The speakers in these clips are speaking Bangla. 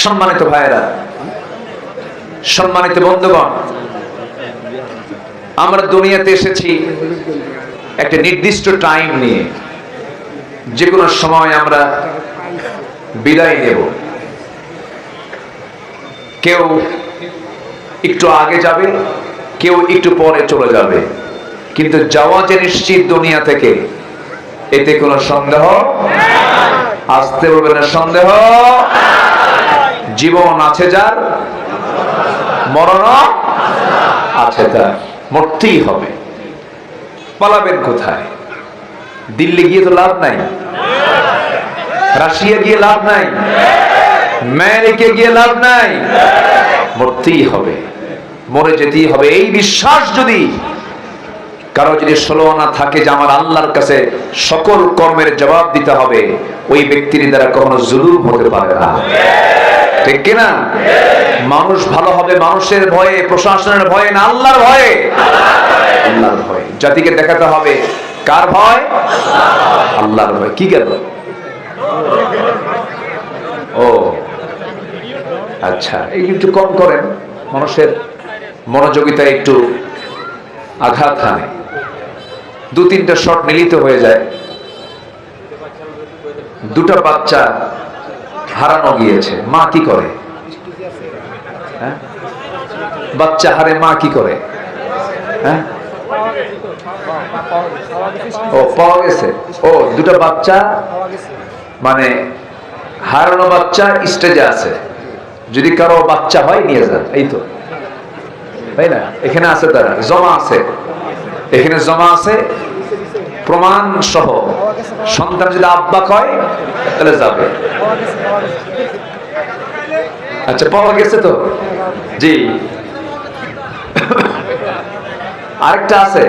সম্মানিত ভাইয়েরা, সম্মানিত বন্ধুগণ, আমরা দুনিয়াতে এসেছি একটা নির্দিষ্ট টাইম নিয়ে। যে কোনো সময় আমরা বিদায় নেব। কেউ একটু আগে যাবে, কেউ একটু পরে চলে যাবে, কিন্তু যাওয়া যে নিশ্চিত দুনিয়া থেকে, এতে কোনো সন্দেহ আসতে বলবে না। সন্দেহ জীবন আছে যার, মরণ আছে তার। মরতেই হবে। পালাবেন কোথায়? দিল্লি গিয়ে তো লাভ নাই, রাশিয়া গিয়ে লাভ নাই, আমেরিকা গিয়ে লাভ নাই। মরতেই হবে, মরে যেতেই হবে। এই বিশ্বাস যদি কারো যদি ষোলো আনা থাকে যে আমার আল্লাহর কাছে সকল কর্মের জবাব দিতে হবে, ওই ব্যক্তির দ্বারা কখনো জুলুম হতে পারে না। ঠিক কিনা? মানুষ ভালো হবে মানুষের ভয়ে, প্রশাসনের ভয়ে না, আল্লাহর ভয়ে। আল্লাহর ভয়ে। জাতিকে দেখাতে হবে কার ভয়? আল্লাহর ভয়। কি গেল? ও আচ্ছা, একটু কম করেন, মানুষের মনোযোগিতা একটু আঘাত হানে। দু তিনটা শট মিলিত হয়ে যায়। দুটা বাচ্চা হারানো গিয়েছে, মা কি করে? হ্যাঁ, বাচ্চা হারে মা কি করে? হ্যাঁ, ও পাওয়া গেছে। ও দুটা বাচ্চা মানে হারানো বাচ্চা স্টেজে আছে। যদি কারো বাচ্চা হয় নিয়ে যান। এই তো, তাই না? এখানে আছে, তারা জমা আছে, এখানে জমা আছে প্রমাণ সহ। সন্তান যদি আব্বা কয় তাহলে যাবে। আচ্ছা, পাওয়া গেছে তো? জি। আরেকটা আছে,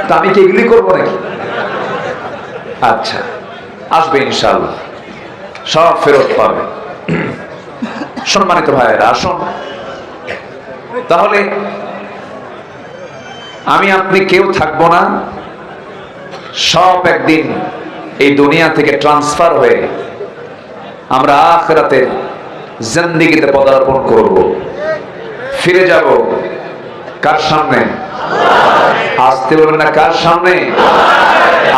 তা আমি কি এগুলি করবো নাকি? আচ্ছা, আসবে ইনশাআল্লাহ, সব ফেরত পাবে। সম্মানিত ভাইয়েরা, আসুন তাহলে আমি আপনি কেউ থাকবো না। সব একদিন এই দুনিয়া থেকে ট্রান্সফার হয়ে আমরা আখিরাতে জিন্দেগিতে পদার্পণ করব। ফিরে যাব কার সামনে? আসতে বলবেন না, কার সামনে?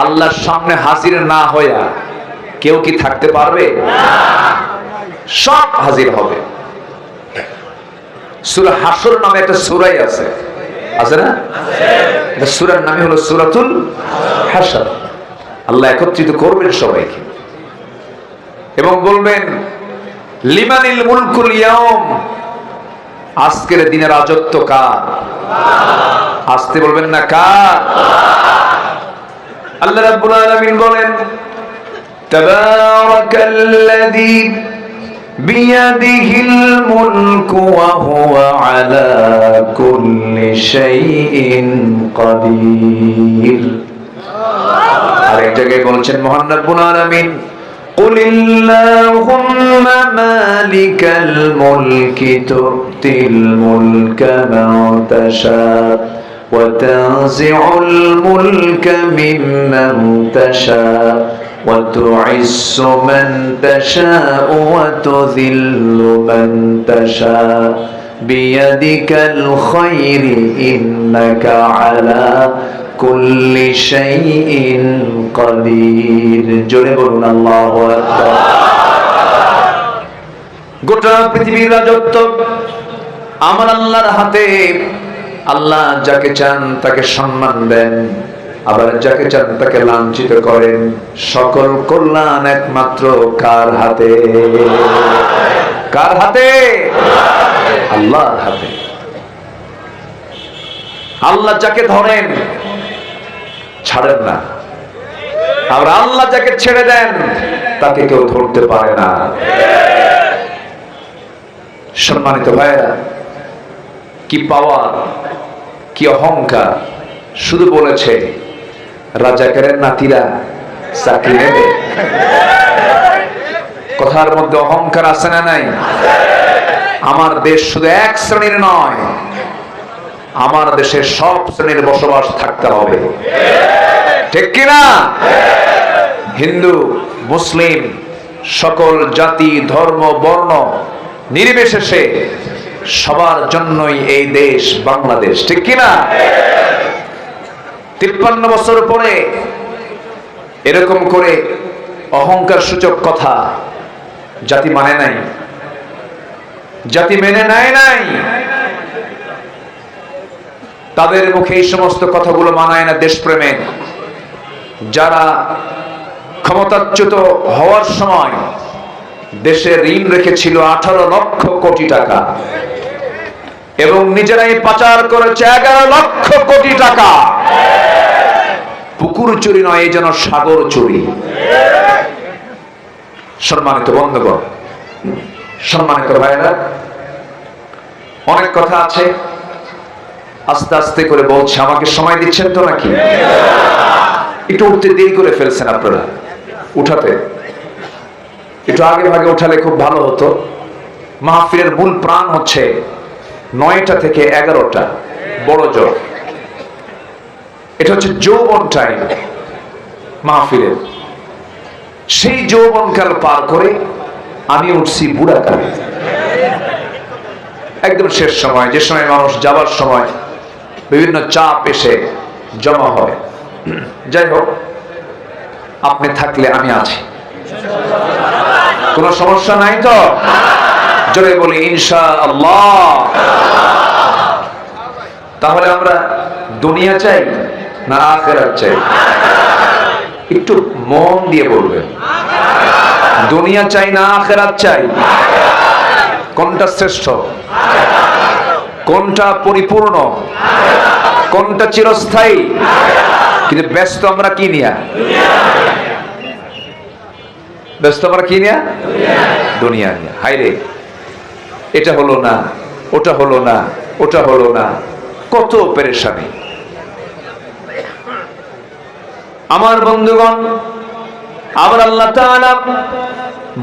আল্লাহর সামনে হাজির না হইয়া কেউ কি থাকতে পারবে? সব হাজির হবে। সূরা হাসর নামে একটা সূরাই আছে, আছে না? এটা সূরার নামই হলো সূরাতুল হাসর। আল্লাহ একত্রিত করবেন সবাইকে এবং বলবেন লিমানিল মুলকুল ইয়াউম, আজকের দিনের রাজত্ব কার? আসতে বলবেন না, কার? আল্লাহ রাব্বুল আলামিন বলেন তাবারাকাল্লাযী বিয়াদিহিল মুলকু ওয়া হুয়া আলা কুল্লি শাইইন কাদির। আরেক জায়গায় বলছেন মহান রব্বুল আলামিন কুলিল্লাহুম্মা মালিকাল মুলকি তুতিল মুলকা মান তাশা ওয়া তানজিউল মুলকা মিম্মান তাশা ওয়া তুইজ্জু মান তাশা ওয়া তুযিল্লু মান তাশা বিয়াদিকাল খায়রু ইন্নাকা আলা কুল্লি শাইইন কাদির। জোরে বলুন আল্লাহু আকবার। গোটা পৃথিবীর রাজত্ব আমার আল্লাহর হাতে। আল্লাহ যাকে চান তাকে সম্মান দেন, আবার যাকে চান তাকে লাঞ্ছিত করেন। সকল কল্যাণ একমাত্র কার হাতে? কার হাতে? আল্লাহর হাতে। আল্লাহ যাকে ধরেন ছাড়েন না, আর আল্লাহ যাকে ছেড়ে দেন তাকে কেউ ধরতে পারে না। সম্মানিত ভাইয়েরা, কি পাওয়ার, কি অহংকার! শুধু বলেছে রাজাকারের নাতিরা চাকরি নেবে। কথার মধ্যে অহংকার আছে না নাই? আমার দেশ শুধু এক শ্রেণীর নয়, আমার দেশে সব শ্রেণীর বসবাস থাকতে হবে। ঠিক কিনা? হিন্দু, মুসলিম, সকল জাতি, ধর্ম, বর্ণ নির্বিশেষে সবার জন্যই এই দেশ বাংলাদেশ, ঠিক কিনা? 53 বছর পরে এরকম করে অহংকার সূচক কথা জাতি মানে নাই, জাতি মেনে নেয় নাই। তাদের মুখে এই সমস্ত কথাগুলো মানায় না দেশপ্রেমে। যারা ক্ষমতাচ্যুত হওয়ার সময় দেশে ঋণ রেখেছিল 18 লক্ষ কোটি টাকা এবং নিজেরাই পাচার করেছে 11 লক্ষ কোটি টাকা। পুকুর চুরি নয়, এই যেন সাগর চুরি। সম্মানিত বন্ধুগণ, সম্মানিত ভাইরা, অনেক কথা আছে, আস্তে আস্তে করে বলছে। আমাকে সময় দিচ্ছেন তো নাকি? একটু উঠতে দেরি করে ফেলছেন আপনারা, উঠাতে একটু আগে ভাগে উঠালে খুব ভালো হতো। মাহফিলের মূল প্রাণ হচ্ছে 9টা থেকে 11টা, বড় জোর। এটা হচ্ছে যৌবন টাইম মাহফিলের। সেই যৌবনকাল পার করে আমি উঠছি বুড়া কালে, একদম শেষ সময়, যে সময় মানুষ যাবার সময় বিভিন্ন চাপ এসে জমা হয়। যাই হোক, আপনি থাকলে আমি আছি, কোনো সমস্যা নাই তো? জোরে বলি ইনশাআল্লাহ। তাহলে আমরা দুনিয়া চাই না আখিরাত চাই? একটু মন দিয়ে বলবেন, দুনিয়া চাই না আখিরাত চাই? কোনটা শ্রেষ্ঠ? কোনটা পরিপূর্ণ? কোনটা চিরস্থায়ী? কিন্তু ব্যস্ত আমরা কি নিয়া? ব্যস্ত আমরা কি নিয়া? দুনিয়া নিয়া। হায়রে, এটা হলো না, ওটা হলো না, ওটা হলো না, কত পেরেশানি। আমার বন্ধুগণ, আবার আল্লাহ তাআলা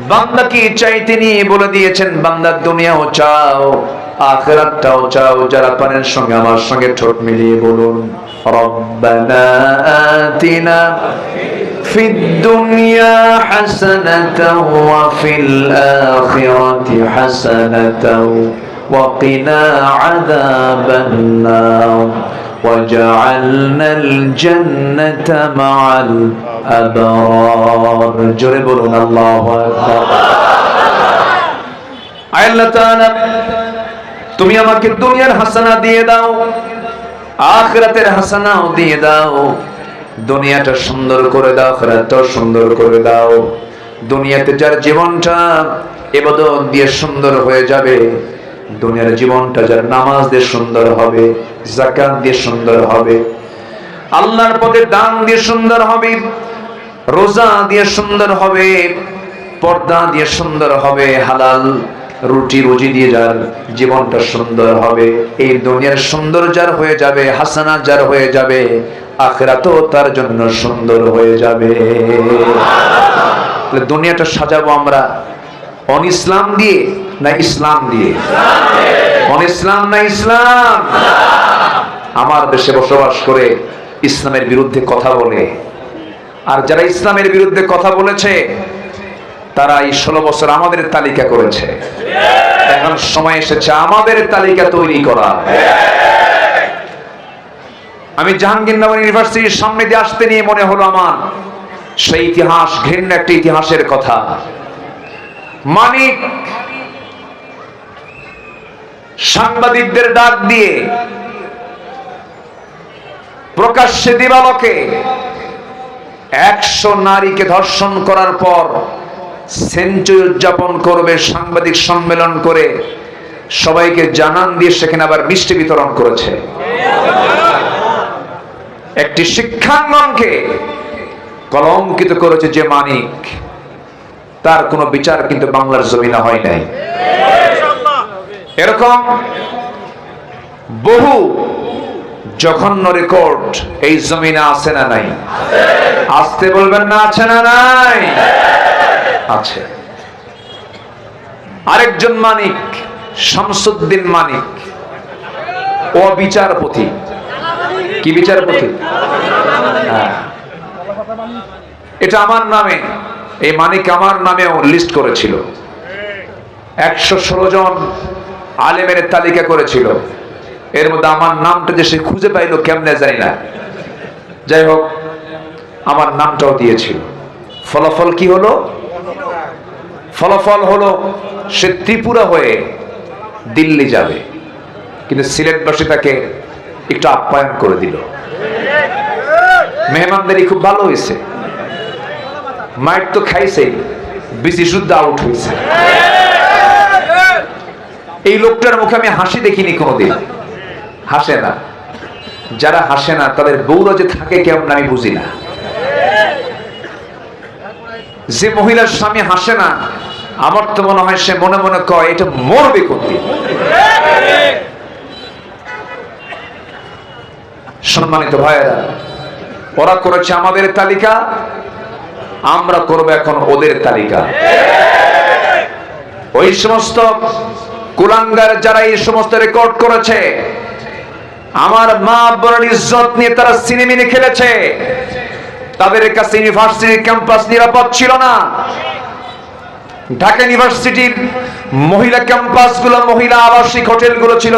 বান্দাকে চাইতে নিয়ে বলে দিয়েছেন, বান্দা দুনিয়াও চাও আখিরাতটাও চাও। যারা পারেন সঙ্গে আমার সঙ্গে ঠোঁট মিলিয়ে বলুন, রব্বানা আতিনা ফিদ দুনিয়া হাসানাতাও ওয়া ফিল আখিরাতি হাসানাতাও ওয়া কিনা আযাবান নার ওয়াজআলনাল জান্নাতা মা'আল আবরার। জোরে বলুন আল্লাহু আকবার। আল্লাহ তাআলা, তুমি আমাকে দুনিয়ার হাসানা দিয়ে দাও, আখিরাতের হাসানাও দিয়ে দাও। দুনিয়াটা সুন্দর করে দাও, আখিরাতটাও সুন্দর করে দাও। দুনিয়াতে যার জীবনটা ইবাদত দিয়ে সুন্দর হয়ে যাবে, দুনিয়ার জীবনটা যার নামাজ দিয়ে সুন্দর হবে, যাকাত দিয়ে সুন্দর হবে, আল্লাহর পথে দান দিয়ে সুন্দর হবে, রোজা দিয়ে সুন্দর হবে, পর্দা দিয়ে সুন্দর হবে, হালাল রুটি রুজি দিয়ে যার জীবনটা সুন্দর হবে, এই দুনিয়ার সুন্দর যার হয়ে যাবে, হাসানা যার হয়ে যাবে, আখিরাতও তার জন্য সুন্দর হয়ে যাবে। দুনিয়াটা সাজাবো আমরা অন ইসলাম দিয়ে না ইসলাম দিয়ে? অন ইসলাম না ইসলাম? আমার দেশে বসবাস করে ইসলামের বিরুদ্ধে কথা বলে, আর যারা ইসলামের বিরুদ্ধে কথা বলেছে তারা এই 16 বছর আমাদের তালিকা করেছে। এখন সময় এসেছে আমাদের তালিকা তৈরি করা। আমি জাহাঙ্গীরনগর ইউনিভার্সিটির সামনে দিয়ে আসতে নিয়ে মনে হলো আমার সেই ইতিহাস, ঘৃণ্য একটা ইতিহাসের কথা। মানিক সাংবাদিকদের ডাক দিয়ে প্রকাশ্যে দিবালোকে 100 নারীকে ধর্ষণ করার পর সেঞ্চুরি উদযাপন করবে সাংবাদিক সম্মেলন করে, সবাইকে জানান দিয়ে সেখানে আবার মিষ্টি বিতরণ করেছে। একটি শিক্ষাঙ্গনকে কলঙ্কিত করেছে যে মানিক, তার কোনো বিচার কিন্তু বাংলার জমিনে হয় নাই। এরকম বহু জঘন্য রেকর্ড এই জমিনে আছে না নাই? আসতে বলবেন না, আছে না নাই? আছে। আরেকজন মানিক, শামসুদ্দিন মানিক, ও বিচারপতি। কি বিচারপতি? এটা আমার নামে, এই মানিক আমার নামেও লিস্ট করেছিল। 116 জন আলেমের তালিকা করেছিল, এর মধ্যে আমার নামটা যে সে খুঁজে পাইলো কেমনে জানি না, যাই হোক আমার নামটাও দিয়েছিল। ফলাফল কি হলো? ফলাফল হলো সে ত্রিপুরা হয়ে দিল্লি যাবে, কিন্তু সিলেটবাসী তাকে একটু আপ্যায়ন করে দিল, মেহমানদারি খুব ভালো হয়েছে, মাইট তো খাইছে, বিসি শুদ্ধ আউট হয়েছে। এই লোকটার মুখে আমি হাসি দেখিনি কোনোদিন, হাসে না। যারা হাসে না তাদের বউরা যে থাকে কেমন আমি বুঝি না। যে মহিলার স্বামী হাসে না আমার তো মনে হয় সে মনে মনে কয় এটা মরবে কোনদিন। সম্মানিত ভাইয়েরা, ওরা করেছে আমাদের তালিকা, আমরা করব এখন ওদের তালিকা। ওই সমস্ত কুলাঙ্গার যারা এই সমস্ত রেকর্ড করেছে, আমার মা বোনের ইজ্জত নিয়ে তারা সিনেমিনে খেলেছে, তাদের কাছে ইউনিভার্সিটির ক্যাম্পাস নিরাপদ ছিল না। ঢাকা ইউনিভার্সিটির মহিলা ক্যাম্পাসগুলো, মহিলা আবাসিক হোটেলগুলো ছিল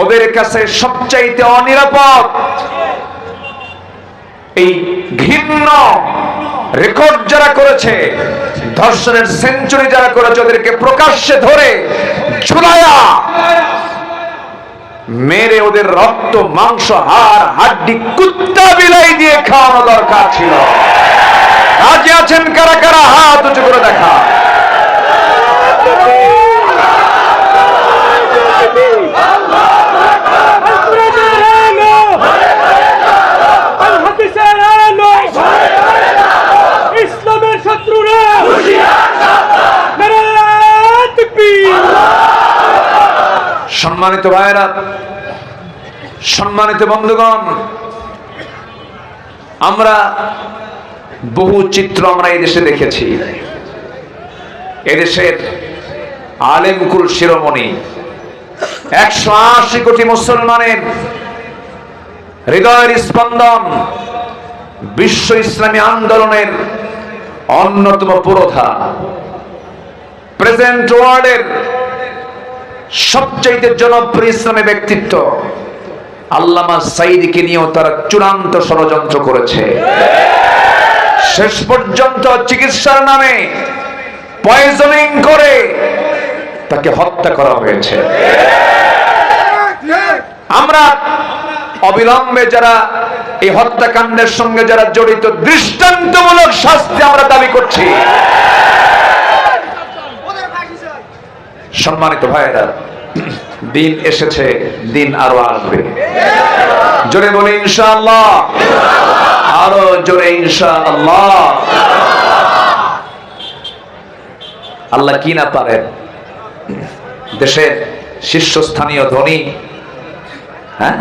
ওদের কাছে সবচাইতে অনিরাপদ। এই ঘৃণ্য রেকর্ড যারা করেছে, ধর্ষণের সেঞ্চুরি যারা করেছে, ওদেরকে প্রকাশ্যে ধরে ঝুলায়া মেরে ওদের রক্ত মাংস হাড় হাড্ডি কুত্তা বিলাই দিয়ে খাওয়ানো দরকার ছিল। রাজি আছেন কারা কারা? হাত উঁচু করে দেখা। ইসলামের শত্রুরা, সম্মানিত ভাইয়েরা, সম্মানিত বন্ধুগণ, আমরা বহু চিত্র আমরা এই দেশে দেখেছি। এদেশের আলেমকুল শিরোমণি 180 কোটি মুসলমানের হৃদয়ের স্পন্দন, বিশ্ব ইসলামী আন্দোলনের অন্যতম পুরোধা, প্রেজেন্ট ওয়ার্ল্ডের সবচেয়ে জনপ্রিয় ইসলামী ব্যক্তিত্ব আল্লামা সাঈদীকে নিয়েও তারা চূড়ান্ত ষড়যন্ত্র করেছে। শেষ পর্যন্ত চিকিৎসার নামে পয়জনিং করে তাকে হত্যা করা হয়েছে। আমরা অবিলম্বে যারা এই হত্যাকাণ্ডের সঙ্গে যারা জড়িত, দৃষ্টান্তমূলক শাস্তি আমরা দাবি করছি। সম্মানিত ভাইয়েরা, দিন এসেছে, দিন আরো আসবে। জোরে বলে ইনশাআল্লাহ, আরো জোরে ইনশাআল্লাহ। আল্লাহ কি না পারেন? দেশের শীর্ষস্থানীয় ধনী, হ্যাঁ,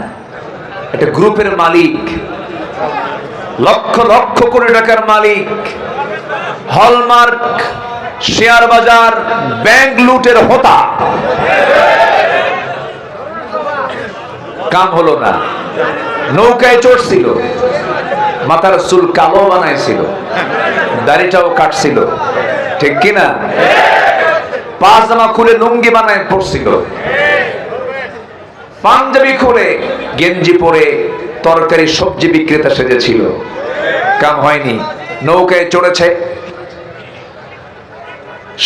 একটা গ্রুপের মালিক, লক্ষ লক্ষ কোটি টাকার মালিক, হলমার্ক শেয়ার বাজার ব্যাংক লুটের হোতা, কাম হলো না। নৌকায় চড়ছিল, মাথার চুল কালো বানাইছিল, দাড়িটাও কাটছিল, ঠিক কিনা? পাজামা খুলে লুঙ্গি বানায় পড়ছিল, পাঞ্জাবি খুলে গেঞ্জি পরে তরকারি সবজি বিক্রেতা সেজেছিল, কাম হয়নি। নৌকায় চড়েছে,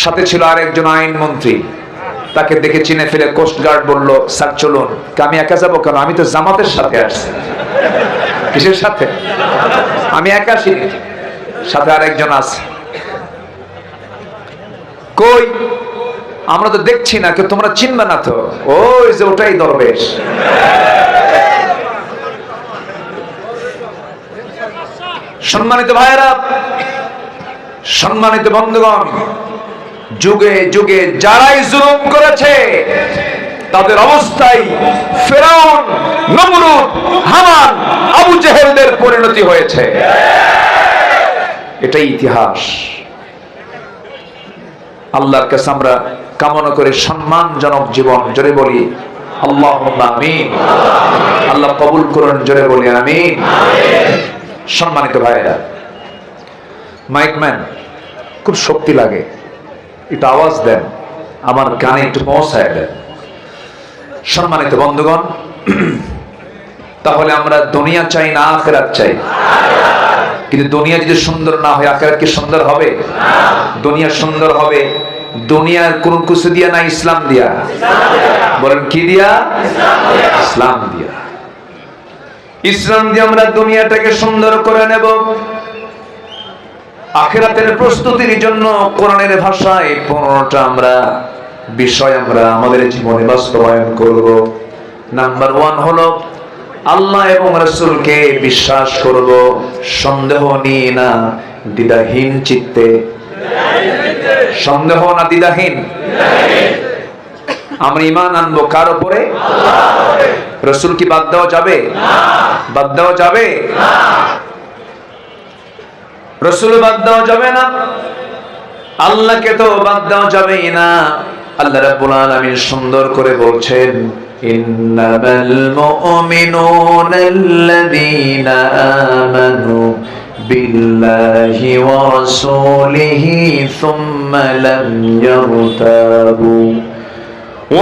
সাথে ছিল আরেকজন আইনমন্ত্রী, তাকে দেখে চিনে ফেলে কোস্টগার্ড বলল, স্যার চলুন। আমি একা যাবো কেন? আমি তো জামাতের সাথে আসছি। কিসের সাথে? আমি একা আসিনি, সাথে আরেকজন আছে। কই? আমরা তো দেখছি না, কেউ তোমরা চিনবে না তো। ওই যে ওটাই দরবেশ। সম্মানিত ভাইয়েরা, সম্মানিত বন্ধুগণ, যুগে যুগে যারাই জুলুম করেছে তাদের অবস্থায় ফেরাউন, নমরুদ, হামান, আবু জেহেলদের পরিণতি হয়েছে। এটাই ইতিহাস। আল্লাহর কাছে আমরা কামনা করে সম্মানজনক জীবন, জোরে বলি আল্লাহুম্মা আমিন। আল্লাহ কবুল করুন, জোরে বলি আমিন। সম্মানিত ভাইয়েরা, মাইকম্যান খুব শক্তি লাগে, একটু আওয়াজ দেন। আমার কানে একটু পৌঁছায় দেন। সম্মানিত বন্ধুগণ, তাহলে আমরা দুনিয়া চাই না আখিরাত চাই? কিন্তু দুনিয়া যদি সুন্দর না হয়, আখিরাত কি সুন্দর হবে? দুনিয়া সুন্দর হবে দুনিয়ার কোন কিছু দিয়া না, ইসলাম দিয়া। বলেন কি দিয়া? ইসলাম দিয়া। ইসলাম দিয়ে আমরা দুনিয়াটাকে সুন্দর করে নেব। আখিরাতের প্রস্তুতির জন্য কোরআনের ভাষায় 15টা আমরা বিষয় আমরা আমাদের জীবনে বাস্তবায়ন করব। নাম্বার 1 হলো আল্লাহ এবং রাসূলকে বিশ্বাস করব, সন্দেহ নিয়ে না, দ্বিধাহীন চিত্তে। সন্দেহ না দ্বিধাহীন। আমরা ঈমান আনবো কার উপরে? রাসূল কি বাদ দেওয়া যাবে? বাদ দেওয়া যাবে? রাসূল বাদ দেওয়া যাবে না, আল্লাহকে তো বাদ দেওয়া যাবেই না। আল্লাহ রাব্বুল আলামিন সুন্দর করে বলছেন, ইন্নামাল মুমিনুনা আল্লাযীনা আমানু বিল্লাহি ওয়া রাসূলিহি সুম্মা লাম ইয়ারতাবু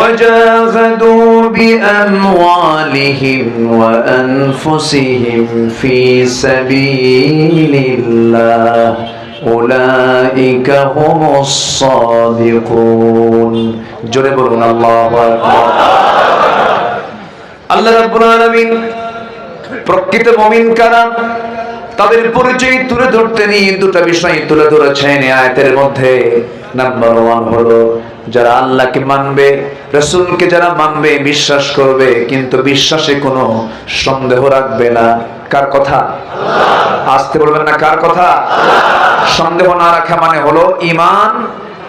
وجاهدوا بأموالهم وأنفسهم في سبيل الله أولئك هم الصادقون জোরে বলুন আল্লাহু আকবার। আল্লাহ রাব্বুল আলামিন প্রকৃত মুমিন কারা তাদের পরিচয় তুলে ধরতে নিয়ে দুটো বিষয় তুলে ধরেছেন এই আয়াতের মধ্যে। নাম্বার 1 হলো যারা আল্লাহকে মানবে, রাসূলকে যারা মানবে, বিশ্বাস করবে, কিন্তু বিশ্বাসে কোনো সন্দেহ রাখবে না। কার কথা? আসতে বলবেন না, কার কথা? সন্দেহ না রাখা মানে হলো ঈমান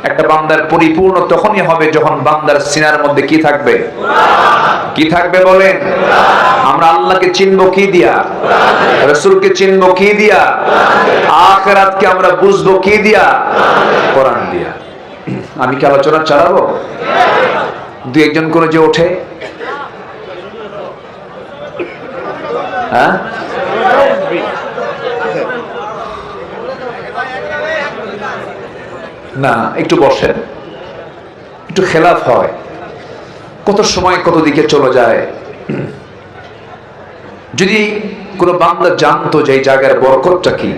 একটা বান্দার পরিপূর্ণ তখনই হবে যখন বান্দার সিনার মধ্যে কি থাকবে? কি থাকবে বলেন? আমরা আল্লাহকে চিনবো কি দিয়া? রাসূলকে চিনবো কি দিয়া? আখিরাতকে আমরা বুঝবো কি দিয়া? কোরআন দিয়া। আমি কি আলোচনা চালাবো? দু একজন করে যে ওঠে, হ্যাঁ, না একটু বসেন, একটু খেলাফ হয়, কত সময় কত দিকে চলে যায়। যদি কোনো বান্দা জানতো যে এই জায়গার বরকতটা কি,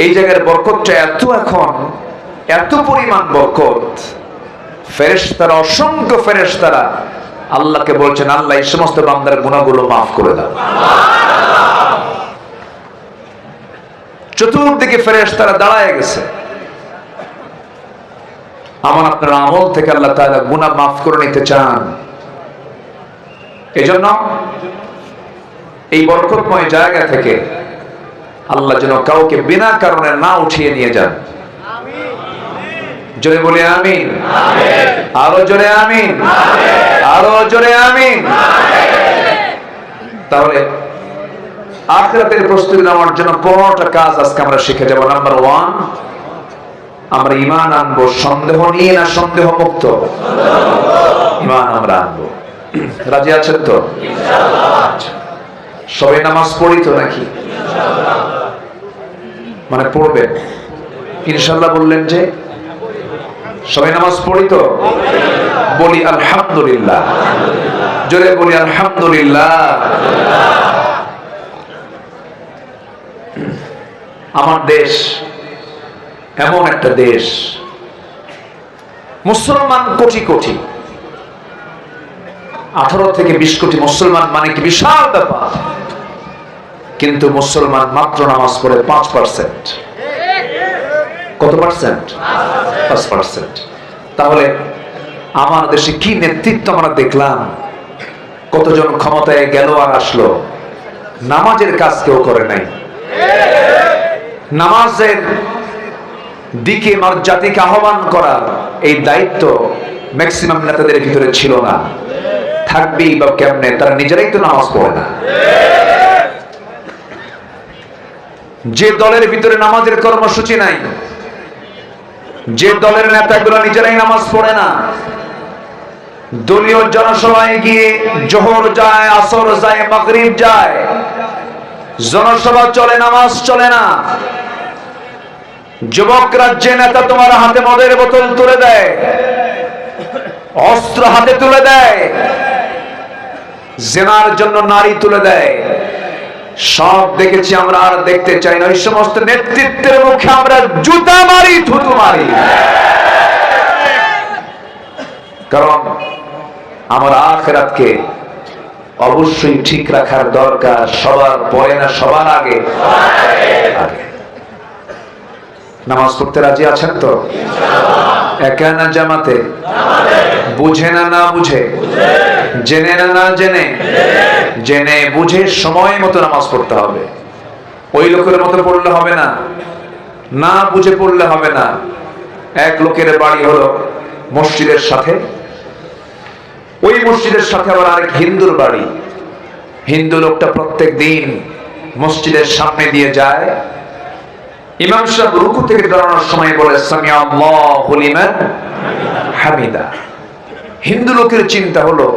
এই জায়গার বরকতটা এখন এত পরিমাণ বরকত, ফেরেশতারা, অসংখ্য ফেরেশতারা আল্লাহকে বলছেন, আল্লাহ এই সমস্ত বান্দার গুনাহগুলো মাফ করে দাও। চতুর্দিকে ফেরেশতারা দাঁড়ায় গেছে, আমার আপনার আমল থেকে আল্লাহ তাআলা গুনাহ মাফ করে নিতে চান। এজন্য এই বরকতময় জায়গা থেকে আল্লাহ যেন কাউকে বিনা কারণে না উঠিয়ে নিয়ে যান। জোরে বলি আমিন। আরো জোরে আমিন। আরো জোরে আমিন। তাহলে আখিরাতের প্রস্তুতি নেওয়ার জন্য 15টা কাজ আজকে আমরা শিখে যাব। নাম্বার 1, আমরা ঈমান আনবো সন্দেহ নিয়ে না, সন্দেহ মুক্ত ঈমান আমরা আনবো। রাজি আছেন তো? ইনশাআল্লাহ। সবাই নামাজ পড়ি তো নাকি? মানে পড়বেন ইনশাআল্লাহ বললেন যে সবাই নামাজ পড়ি তো? বলি আলহামদুলিল্লাহ। জোরে বলি আলহামদুলিল্লাহ। আমার দেশ এমন একটা দেশ, মুসলমান কোটি কোটি, 18 থেকে 20 কোটি মুসলমান মানে কি বিশাল ব্যাপার। কিন্তু মুসলমান মাত্র নামাজ পড়ে 5%। কত পার্সেন্ট? 5%। তাহলে আমার দেশে কি নেতৃত্ব আমরা দেখলাম, কতজন ক্ষমতায় গেল আর আসলো, নামাজের কাজ কেউ করে নাই। নামাজের দিকে জাতিকে আহ্বান করার এই দায়িত্ব ম্যাক্সিমাম নেতাদের ভিতরে ছিল না। থাকবেই বা কেমনে? তারা নিজেরাই তো নামাজ পড়ে না। যে দলের ভিতরে নামাজের কর্মসূচি নাই, যে দলের নেতাগুলো নিজেরাই নামাজ পড়ে না, দলীয় জনসভায় গিয়ে জোহর যায়, আসর যায়, মাগরিব যায়, জনসভা চলে, নামাজ চলে না। যুবক রাজ্যে নেতা তোমার হাতে মদের বোতল তুলে দেয়, অস্ত্র হাতে তুলে দেয়, জেনার জন্য নারী তুলে দেয়, সব দেখেছি আমরা, আর দেখতে চাই না। ওই সমস্ত নেতৃত্বের মুখে আমরা জুতা মারি, থুতু মারি। কারণ আমার আখিরাতকে অবশ্যই ঠিক রাখার দরকার, সবার পরে না সবার আগে। নামাজ পড়তে রাজি আছেন তো? একা না জামাতে? বুঝে না না বুঝে? জেনে না না জেনে? জেনে বুঝে সময় মতো নামাজ পড়তে হবে। ওই লোকের মতো পড়লে হবে না, না বুঝে পড়লে হবে না। এক লোকের বাড়ি হলো মসজিদের সাথে, ওই মসজিদের সাথে আবার আরেক হিন্দুর বাড়ি। হিন্দু লোকটা প্রত্যেক দিন মসজিদের সামনে দিয়ে যায়, ইমাম সাহেব রুকু থেকে দাঁড়ানোর সময় বলে সামিয়া আল্লাহু লিমান হামিদা। হিন্দু লোকের চিন্তা হলো,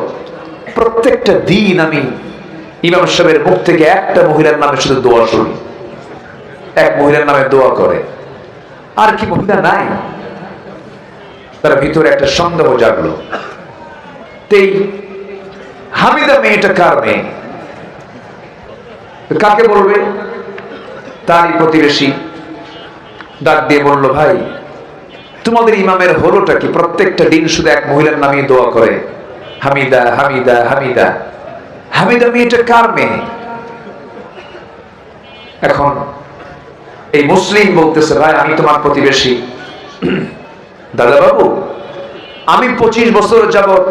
প্রত্যেকটা দিন আমি ইমাম সাহেবের মুখ থেকে একটা মহিলার নামে শুধু দোয়া শুনি, এক মহিলার নামে দোয়া করে, আর কি মহিলা নাই? তার ভিতরে একটা সন্দেহ জাগলো, তেই হামিদা মেয়েটা কার মেয়ে? কাকে বলবে? তারই প্রতিবেশী ডাক দিয়ে বলল, ভাই তোমাদের ইমামের হলোটা কি? প্রত্যেকটা দিন শুধু এক মহিলার নামে দোয়া করে, হামিদা হামিদা হামিদা। হামিদা মেয়েটা কার মেয়ে? এখন এই মুসলিম বলতেছে, ভাই আমি তোমার প্রতিবেশী। দাদা বাবু, আমি 25 বছর যাবত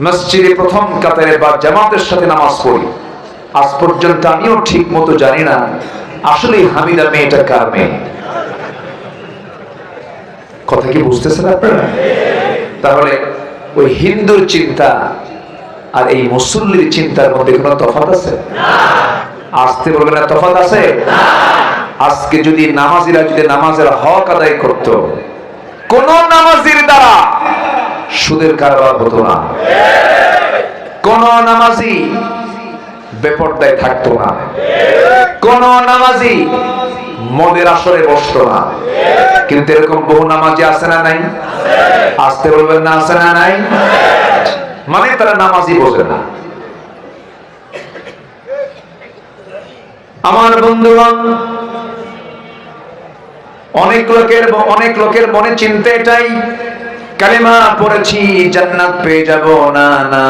মসজিদে প্রথম কাতারে বা জামাতের সাথে নামাজ পড়ি, আজ পর্যন্ত আমিও ঠিক মতো জানি না আসলে হামিদা মেয়েটা কার মেয়ে। কথা কি বুঝতেছেন আপনারা? তাহলে ওই হিন্দুর চিন্তা আর এই মুসল্লির চিন্তার মধ্যে কোনো তফাৎ আছে? আসতে বলবে না তফাৎ আছে? আজকে যদি নামাজিরা যদি নামাজের হক আদায় করত, কোন নামাজির দ্বারা সুদের কারবার হতো না, কোন নামাজি বেপরদায় থাকতো না, কোন নামাজি মদের আসরে বসতো না। কিন্তু এরকম বহু নামাজি আছে না নাই? আসতে বলবেন না আছে না নাই? মানে তারা নামাজি বোঝে না। আমার বন্ধুগণ, অনেক লোকের মনে চিন্তা এটাই, কালেমা পড়েছি জান্নাত পেয়ে যাব। না না,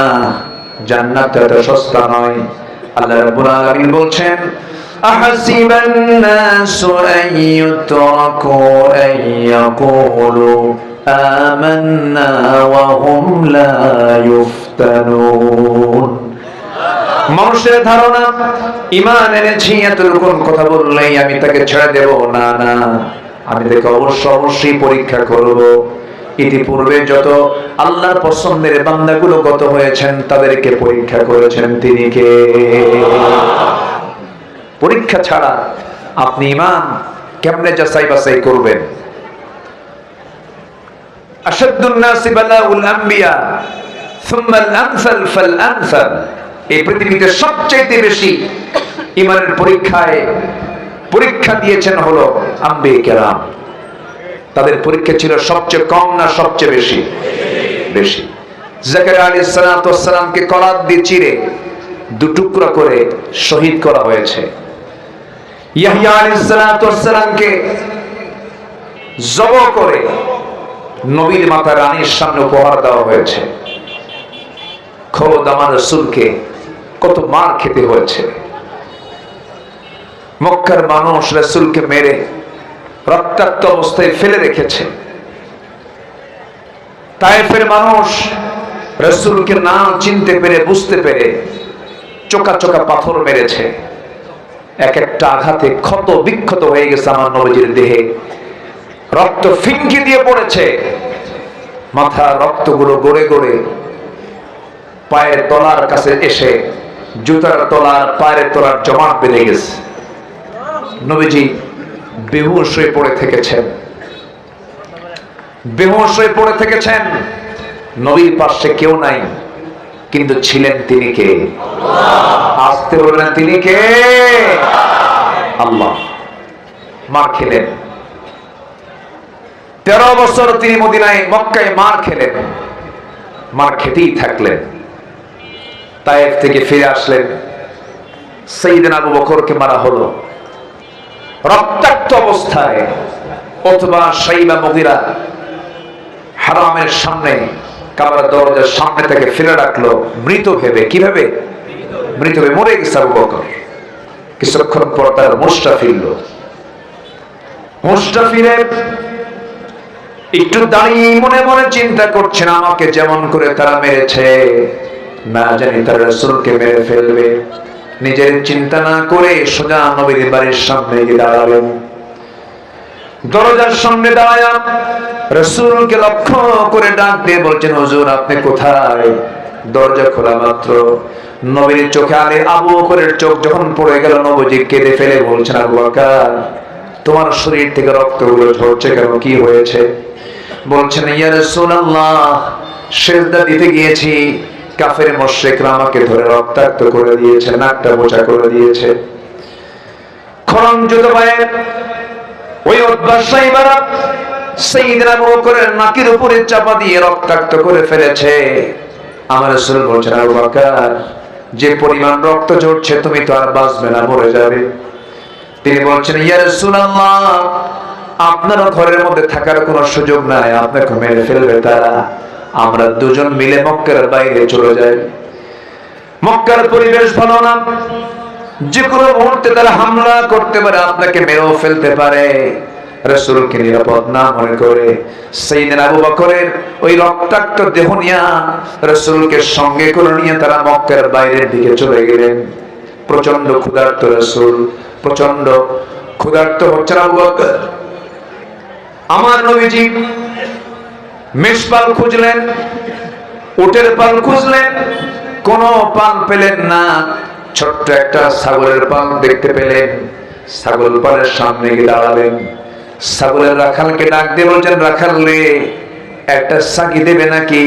জান্নাত এত সস্তা নয়। আল্লাহ রাব্বুল আলামিন বলছেন, আহাসিবান নাসু আন ইউতরাকু আন ইয়াকুলু আমান্না ওয়া হুম লা ইফতানুন। মানুষের ধারণা ঈমান এনেছি এতটুকুন কথা বললেই আমি তাকে ছেড়ে দেব। না না, আমি তাকে অবশ্যই পরীক্ষা করব। ইতিপূর্বে যত আল্লাহর পছন্দের বান্দাগুলো গত হয়েছেন তাদেরকে পরীক্ষা করেছেন তিনি কে? পরীক্ষা ছাড়া আপনি ঈমান কেমনে যাচাই বাছাই করবেন? আশাদ্দুন নাসি বালাউল আম্বিয়া সুম্মা আল আমসাল ফাল আমসাল। এই পৃথিবীতে সবচেয়ে বেশি ঈমানের পরীক্ষা দিয়েছেন হলো আম্বিয়া কেরাম। তাদের পরীক্ষা ছিল সবচেয়ে কম না সবচেয়ে বেশি? বেশি। জাকারিয়া আলাইহিস সালাতু ওয়াস সালামকে করাত দিয়ে চিরে দুটুকরা করে শহীদ করা হয়েছে। ইয়াহইয়া আলাইহিস সালাতু ওয়াস সালামকে জবাই করে নবীর মাতা রানীর সামনে উপহার দেওয়া হয়েছে। খোদ আমার রাসূলকে কত মার খেতে হয়েছে। মক্কার মানুষ রাসূলকে মেরে রক্তাক্ত অবস্থায় ফেলে রেখেছে। তায়েফের মানুষ রাসূলকে না চিনতে পেরে বুঝতে পেরে চোকা চোকা পাথর মেরেছে। এক একটা আঘাতে ক্ষত বিক্ষত হয়ে গেছে আমার নবীজির দেহে, রক্ত ফিনকি দিয়ে পড়েছে। মাথা রক্তগুলো গড়ে গড়ে পায়ের তলার কাছে এসে জুতার তলার পায়ের তলার জমাট বেঁধে গেছে। নবীজি বেহুশ হয়ে পড়ে থেকেছেন, বেহুশ হয়ে পড়ে থেকেছেন। নবীর পাশে কেউ নাই, কিন্তু ছিলেন তিনি কে? আসতে বললেন তিনি কে? আল্লাহ। মার খেলেন, 13 বছর তিনি মদিনায় মক্কায় মার খেলেন, মার খেতেই থাকলেন। তায়েফ থেকে ফিরে আসলেন, সাইয়েদনা আবু বকরকে মারা হলো রক্তাক্ত অবস্থায়। অথবা সাইবা মুগিরা হারামের সামনে, কাবার দরজার সামনে থেকে ফিরে রাখলো মৃত ভেবে। কিভাবে? মৃত ভেবে, মরে গেছে আবু বকর। কিছুক্ষণ পর তার মুষ্টা ফিরল। মুষ্টা ফিরে একটু দাঁড়িয়ে মনে মনে চিন্তা করছেন, আমাকে যেমন করে তারা মেরেছে, না জানি তারা রাসূলকে মেরে ফেলবে। নিজের চিন্তা না করে সোজা নবীর বাড়ির সামনে গিয়ে দাঁড়ালেন। দরজার সামনে দাঁড়ায়া রাসূলকে লক্ষ্য করে ডাক দিয়ে বলছেন, হুজুর আপনি কোথায়? দরজা খোলা মাত্র নবীর চোখে আবু বকরের চোখ যখন পড়ে গেল, নবীজি কেঁদে ফেলে বলছেন, আবু বকর তোমার শরীর থেকে রক্তগুলো ঝরছে কেন, কি হয়েছে? বলছেন, ইয়া রাসূলুল্লাহ সিজদা দিতে গিয়েছি, কাফের মুশরিকরা আমাকে ধরে রক্তাক্ত করে দিয়েছে, নাকটা বোচা করে দিয়েছে। খড়মজুত পায়ে ওই উতবা সাইবারা সাইয়েদনা আবু বকরের নাকের উপরে চাপা দিয়ে রক্তাক্ত করে ফেলেছে। আমার রাসূল বলছেন, আবু বকর যে পরিমাণ রক্ত ঝরছে তুমি তো আর বাঁচবে না, মরে যাবে। তিনি বলছেন, ইয়া রাসূলুল্লাহ আপনার ঘরের মধ্যে থাকার কোনো সুযোগ নাই, আপনাকে মেরে ফেলবে তারা। আমরা দুজন মিলে মক্কার বাইরে চলে যাই। মক্কার পরিবেশ ভালো না, যে কোনো মুহূর্তে তারা হামলা করতে পারে, আপনাকে মেরেও ফেলতে পারে। রাসূলকে নিরাপদ না মনে করে সাইয়েদনা আবু বকরের ওই রক্তাক্ত দেহ নিয়ে রাসূলকে সঙ্গে করে নিয়ে তারা মক্কার বাইরের দিকে চলে গেলেন। প্রচন্ড ক্ষুধার্ত রাসূল, প্রচন্ড ক্ষুধার্ত হচ্ছেন আবু বকর। আমার নবীজি মেষপাল খুঁজলেন, উটের পাল খুঁজলেন, কোন পাল পেলেন না। ছোট্ট একটা ছাগলের পাল দেখতে পেলেন, ছাগল পালের সামনে গিয়ে দাঁড়ালেন। ছাগলের রাখালকে ডাক দিয়ে বলছেন, রাখাল রে একটা সাকি দেবে নাকি?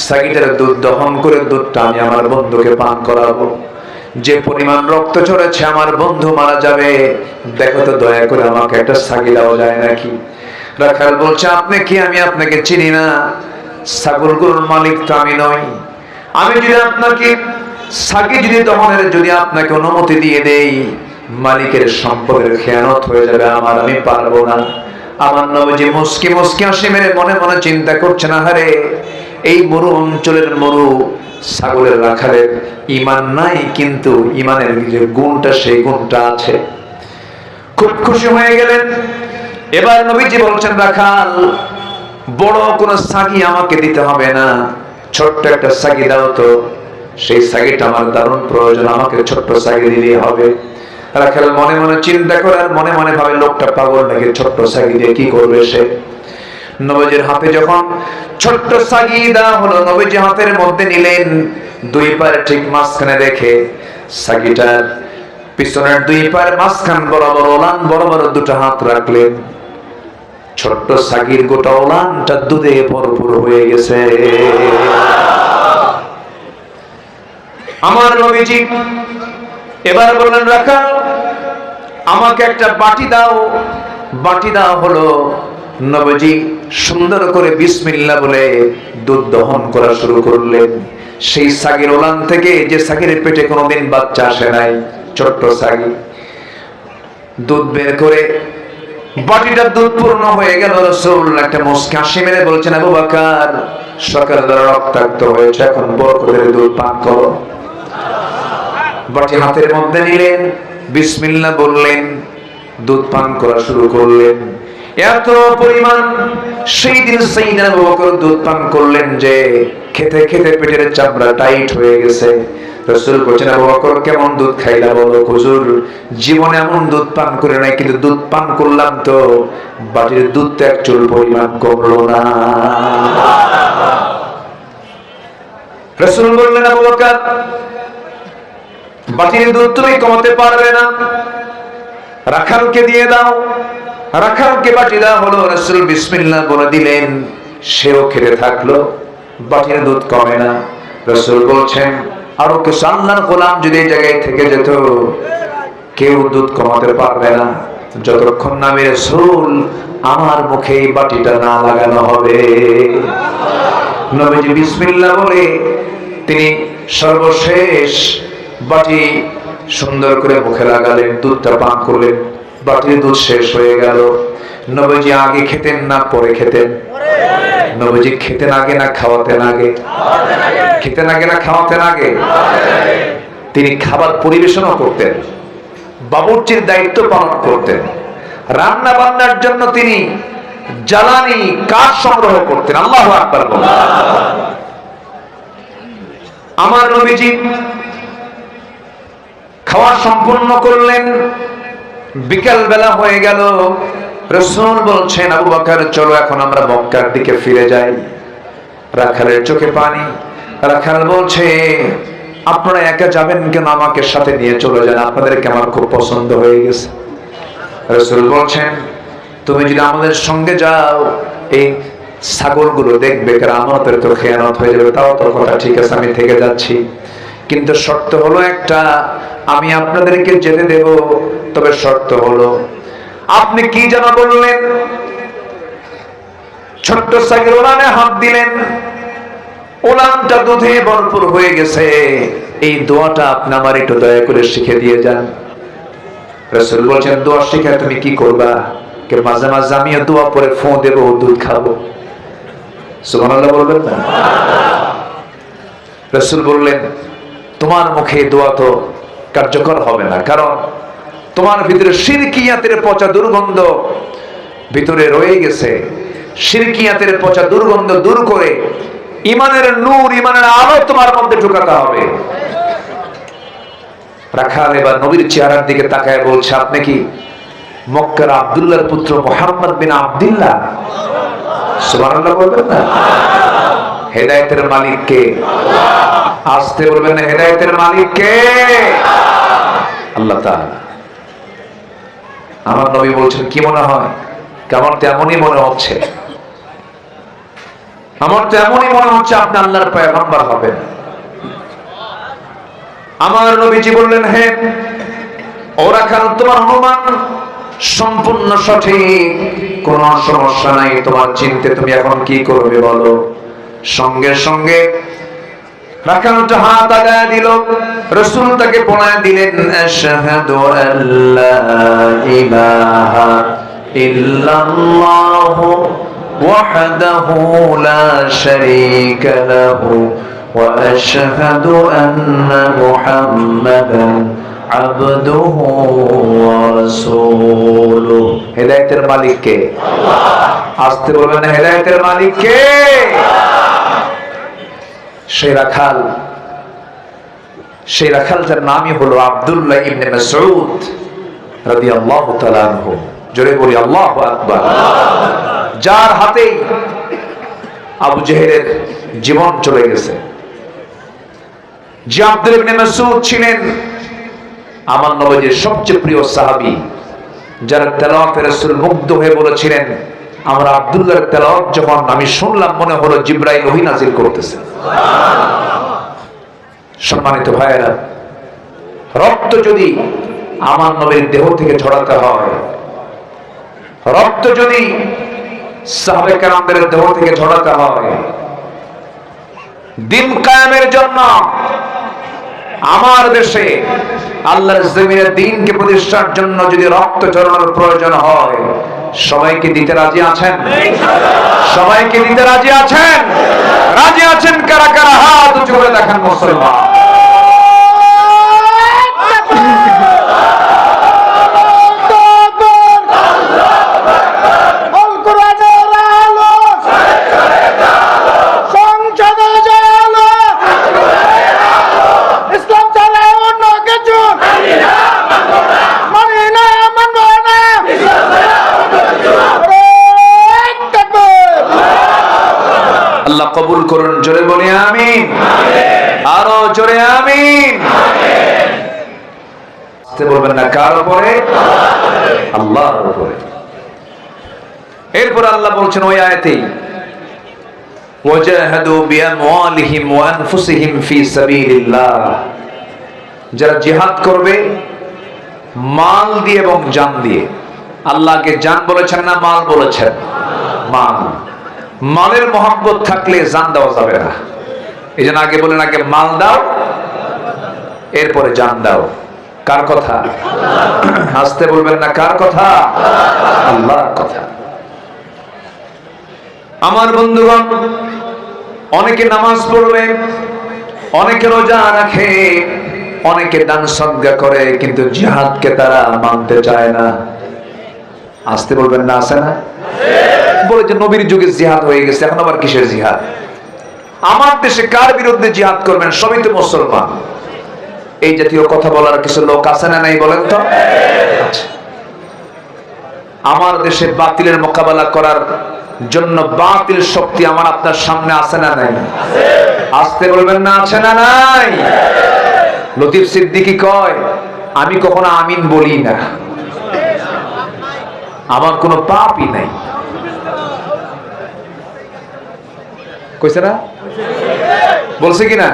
সাকিটার দুধ দহন করে দুধটা আমি আমার বন্ধুকে পান করাবো। যে পরিমাণ রক্ত ঝরেছে আমার বন্ধু মারা যাবে, দেখো তো দয়া করে আমাকে একটা সাকি দেওয়া যায় নাকি? রাখাল বলছে, আপনি কি? আমি আপনাকে চিনি না, ছাগলগুলোর মালিক তো আমি নই। আমি যদি আপনাকে সাকি যদি দহনের যদি আপনাকে অনুমতি দিয়ে দেই, মালিকের সম্পদের খেয়ানত হয়ে যাবে আমার, আমি পারবো না। আমার নবীজি মুস্কি মুস্কি হাসি মেরে মনে মনে চিন্তা করছেন, আহারে এই মরু অঞ্চলের মরু ছাগলের রাখালের ঈমান নাই, কিন্তু ঈমানের যে গুণটা সেই গুণটা আছে। খুব খুশি হয়ে গেলেন। এবার নবীজি বলছেন, রাখাল বড় কোন সাগি আমাকে দিতে হবে না, ছোট্ট একটা সাগি দাও তো। সেই সাগিটা আমার দারুণ প্রয়োজন, আমাকে ছোট্ট সাগি দিলেই হবে। রাখাল মনে মনে চিন্তা করে আর মনে মনে ভাবে, লোকটা পাগল নাকি, ছোট্ট সাগি দিয়ে কি করবে সে? নবীজির হাতে যখন ছোট্ট সাগি দেওয়া হলো, নবীজি হাতের মধ্যে নিলেন, দুই পায়ের ঠিক মাঝখানে রেখে সাগিটার পিছনের দুই পায়ের মাঝখান বরাবর ওলান বরাবর দুটো হাত রাখলেন। ছোট্ট সাগির গোটা ওলানটা দুধে ভরপুর হয়ে গেছে। আমার নবীজি এবার বললেন, রাখাল আমাকে একটা বাটি দাও। বাটি দেওয়া হলো। নবীজি সুন্দর করে বিসমিল্লাহ বলে দুধ দহন করা শুরু করলেন। সেই সাগির ওলান থেকে, যে সাগির পেটে কোনোদিন বাচ্চা আসে নাই, ছোট্ট সাগি, দুধ বের করে বাটিটা দুধ পূর্ণ হয়ে গেল। রাসূল একটা মুস্কি হাসি মেরে বলছেন, আবু বকর সকালবেলা রক্তাক্ত হয়েছে, এখন বরকতের দুধ পান করো। বাটি হাতের মধ্যে নিলেন, বিসমিল্লাহ বললেন, দুধ পান করা শুরু করলেন। এত পরিমাণ সেই দিন সাইয়েদনা আবু বকর দুধ পান করলেন যে খেতে খেতে পেটের চামড়া টাইট হয়ে গেছে। রাসূল বলেন, আবু বকর কেমন দুধ খাইলা বলো? হুজুর জীবনে এমন দুধ পান করে নাই, কিন্তু দুধ পান করলাম তো বাটির দুধটা এক চুল পরিমাণ কমলো না। রাসূল বললেন, আবু বকর বাটির দুধ তুমি কমাতে পারবে না, রাখালকে দিয়ে দাও। রাখালকে বাটি দেওয়া হলো। রাসূল বিসমিল্লাহ বলে দিলেন, সেও খেতে থাকলো, বাটির দুধ কমে না। রাসূল বলছেন, আরো কিছু আল্লাহর গোলাম যদি এই জায়গায় থেকে যেত, কেউ দুধ কমাতে পারবে না। যতক্ষণ না আমি রাসূল আমার মুখে এই বাটিটা না লাগানো হবে। নবীজি বিসমিল্লাহ বলে তিনি সর্বশেষ বাটি সুন্দর করে মুখে লাগালেন, দুধটা পান করলেন। বাটির দুধ শেষ হয়ে গেল। নবীজি আগে খেতেন না পরে খেতেন? নবীজি খেতেন আগে না খাওয়াতেন আগে? খেতেন আগে না খাওয়াতেন আগে? তিনি খাবার পরিবেশনও করতেন, বাবুর্চির দায়িত্ব পালন করতেন, রান্না বান্নার জন্য তিনি জ্বালানি কাঠ সংগ্রহ করতেন। আল্লাহু আকবার বলুন। আমার নবীজি খাওয়া সম্পূর্ণ করলেন, বিকাল বেলা হয়ে গেল। রাসূল বলছেন, আবু বকর চলো এখন আমরা মক্কার দিকে ফিরে যাই। রাখালের চোখে পানি। রাখাল বলছে, আপনারা একা যাবেন কেন? আমাকে সাথে নিয়ে চলে যান, আপনাদেরকে আমার খুব পছন্দ হয়ে গেছে। রাসূল বলছেন, তুমি যদি আমাদের সঙ্গে যাও এই ছাগলগুলো দেখবে, কারণ আমাদের তো খেয়ানত হয়ে যাবে। তাও তো কথা ঠিক আছে, আমি থেকে যাচ্ছি, কিন্তু শর্ত হলো একটা, আমি আপনাদেরকে যেতে দেব, তবে শর্ত হলো আপনি কি যেন বললেন? ছোট্ট ছাগল ওলানে হাত দিলেন, ওলানটা দুধে ভরপুর হয়ে গেছে। এই দোয়াটা আপনি আমার একটু দয়া করে শিখে দিয়ে যান। রাসূল বলছেন, দোয়া শিখে তুমি কি করবা? কে মাঝে মাঝে আমিও দোয়া পরে ফোঁ দেবো, দুধ খাবো। সুবহানাল্লাহ বলবেন না? রাসূল বললেন, তোমার মুখে দোয়া তো কার্যকর হবে না, কারণ তোমার ভিতরে শিরকিয়াতের পচা দুর্গন্ধ ভিতরে রয়ে গেছে। শিরকিয়াতের পচা দুর্গন্ধ দূর করে ইমানের নূর, ইমানের আলো তোমার মধ্যে ঢুকাতে হবে। রাখাল এবার নবীর চেহারার দিকে তাকায় বলছে, আপনি কি মক্কার আব্দুল্লাহর পুত্র মুহাম্মদ বিন আব্দুল্লাহ? সুবহানাল্লাহ বলবেন না? হেদায়েতের মালিক কে? আসতে বলবেন না, হেদায়েতের মালিক কে? আল্লাহ তাআলা। আমার নবী বলছেন, কি মনে হয়? কেমন তেমনই মনে হচ্ছে, আমার তো এমনই মনে হচ্ছে আপনি আল্লাহর পয়গম্বর হবেন। আমার নবীজি বললেন, হ্যাঁ ওরা খান, তোমার অনুমান সম্পূর্ণ সঠিক, কোন সমস্যা নাই তোমার চিন্তা, তুমি এখন কি করবে বলো? সঙ্গে সঙ্গে রাখালটা হাত আগায় দিল। রাসূল তাকে পড়ায় দিলেন, আশহাদু আল্লা ইলাহা ইল্লাল্লাহু ওয়াহদাহু লা শারীকা লাহু ওয়া আশহাদু আন্না মুহাম্মাদান আবদুহু ওয়া রাসূলুহু। হেদায়েতের মালিক কে? আল্লাহ। আসতে বলবেন না, হেদায়েতের মালিক কে? সেই রাখাল যার নামই হলো আব্দুল্লাহ ইবনে মাসউদ রাদিয়াল্লাহু তাআলা আনহু। জোরে বলি আল্লাহু আকবার। যার হাতেই আবু জেহেলের জীবন চলে গেছে। যে আব্দুল্লাহ ইবনে মাসউদ ছিলেন আমার নবীর সবচেয়ে প্রিয় সাহাবী, যার তেলাওয়াতে রাসূল মুগ্ধ হয়ে বলেছিলেন, আমরা আব্দুল্লাহর তেলাওয়াত যখন আমি শুনলাম মনে হলো জিবরাইল ওহী নাযিল করতেছে। সম্মানিত ভাইয়েরা, রক্ত যদি আমার নবীর দেহ থেকে ঝরাতে হয়, রক্ত যদি সাহাবায়ে কেরামদের দেহ থেকে ঝরাতে হয়, দিন কায়েমের জন্য আমার দেশে আল্লাহর জমিনে দ্বীনকে প্রতিষ্ঠার জন্য যদি রক্ত ঝরানোর প্রয়োজন হয়, সবাইকে দিতে রাজি আছেন? সবাইকে দিতে রাজি আছেন? রাজি আছেন কারা কারা? হাত উঁচু করে দেখান মুসলমান। আল্লাহ কবুল করুন। জোরে বলি আমিন। আরো জোরে আমিন। বলবেন না কার উপরে? আল্লাহর উপরে। এরপর আল্লাহ বলছেন ওই আয়াতেই, ওয়াজাহাদু বিআমওয়ালিহিম ওয়া আনফুসিহিম ফি সাবিলিল্লাহ, যারা জিহাদ করবে মাল দিয়ে এবং জান দিয়ে, আল্লাহকে জান বলেছেন না মাল বলেছেন? মাল। মালের মহব্বত থাকলে জান দেওয়া যাবে না। এই জন্য আগে বলেন, আগে মাল দাও, এরপরে জান দাও। কার কথা? হাসতে বলবেন না, কার কথা? আল্লাহর কথা। আমার বন্ধুগণ, অনেকে নামাজ পড়বে, অনেকে রোজা রাখে, অনেকে দান সদকা করে, কিন্তু জিহাদকে তারা মানতে চায় না। আসতে বলবেন না, আছে না? বলে যে নবীর যুগে জিহাদ হয়ে গেছে, এখন আবার কিসের জিহাদ? আমার দেশে কার বিরুদ্ধে জিহাদ করবেন? সবই তো মুসলমান। এই জাতীয় কথা বলার কিছু লোক আছে না নাই বলেন তো? আমার দেশে বাতিলের মোকাবেলা করার জন্য বাতিল শক্তি আমার আপনার সামনে আছে না নাই? আসতে বলবেন না, আছে না নাই? লতিফ সিদ্দিকী কয়, আমি কখনো আমিন বলি না, আমার কোনো পাপই নাই। কইছে না? বলছে কিনা?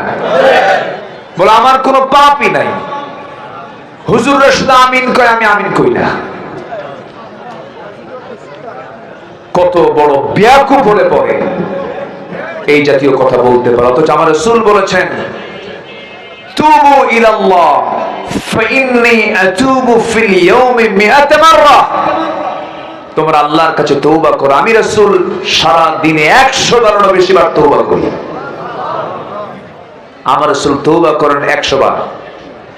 বলে আমার কোনো পাপই নাই। হুজুর শুধু আমিন কয়, আমি আমিন কই না। কত বড় বেয়াকুফ হলে পড়ে এই জাতীয় কথা বলতে পারে। অথচ আমার রাসূল বলেছেন, তুবু ইলাল্লাহ ফাইন্নী আতুবু ফিল ইয়াউমি 100 মাররা। তোমরা আল্লাহর কাছে তওবা করো, আমি রাসূল সারা দিনে 100 বারেরও বেশি বার তওবা করি। আমার রাসূল তওবা করেন 100 বার,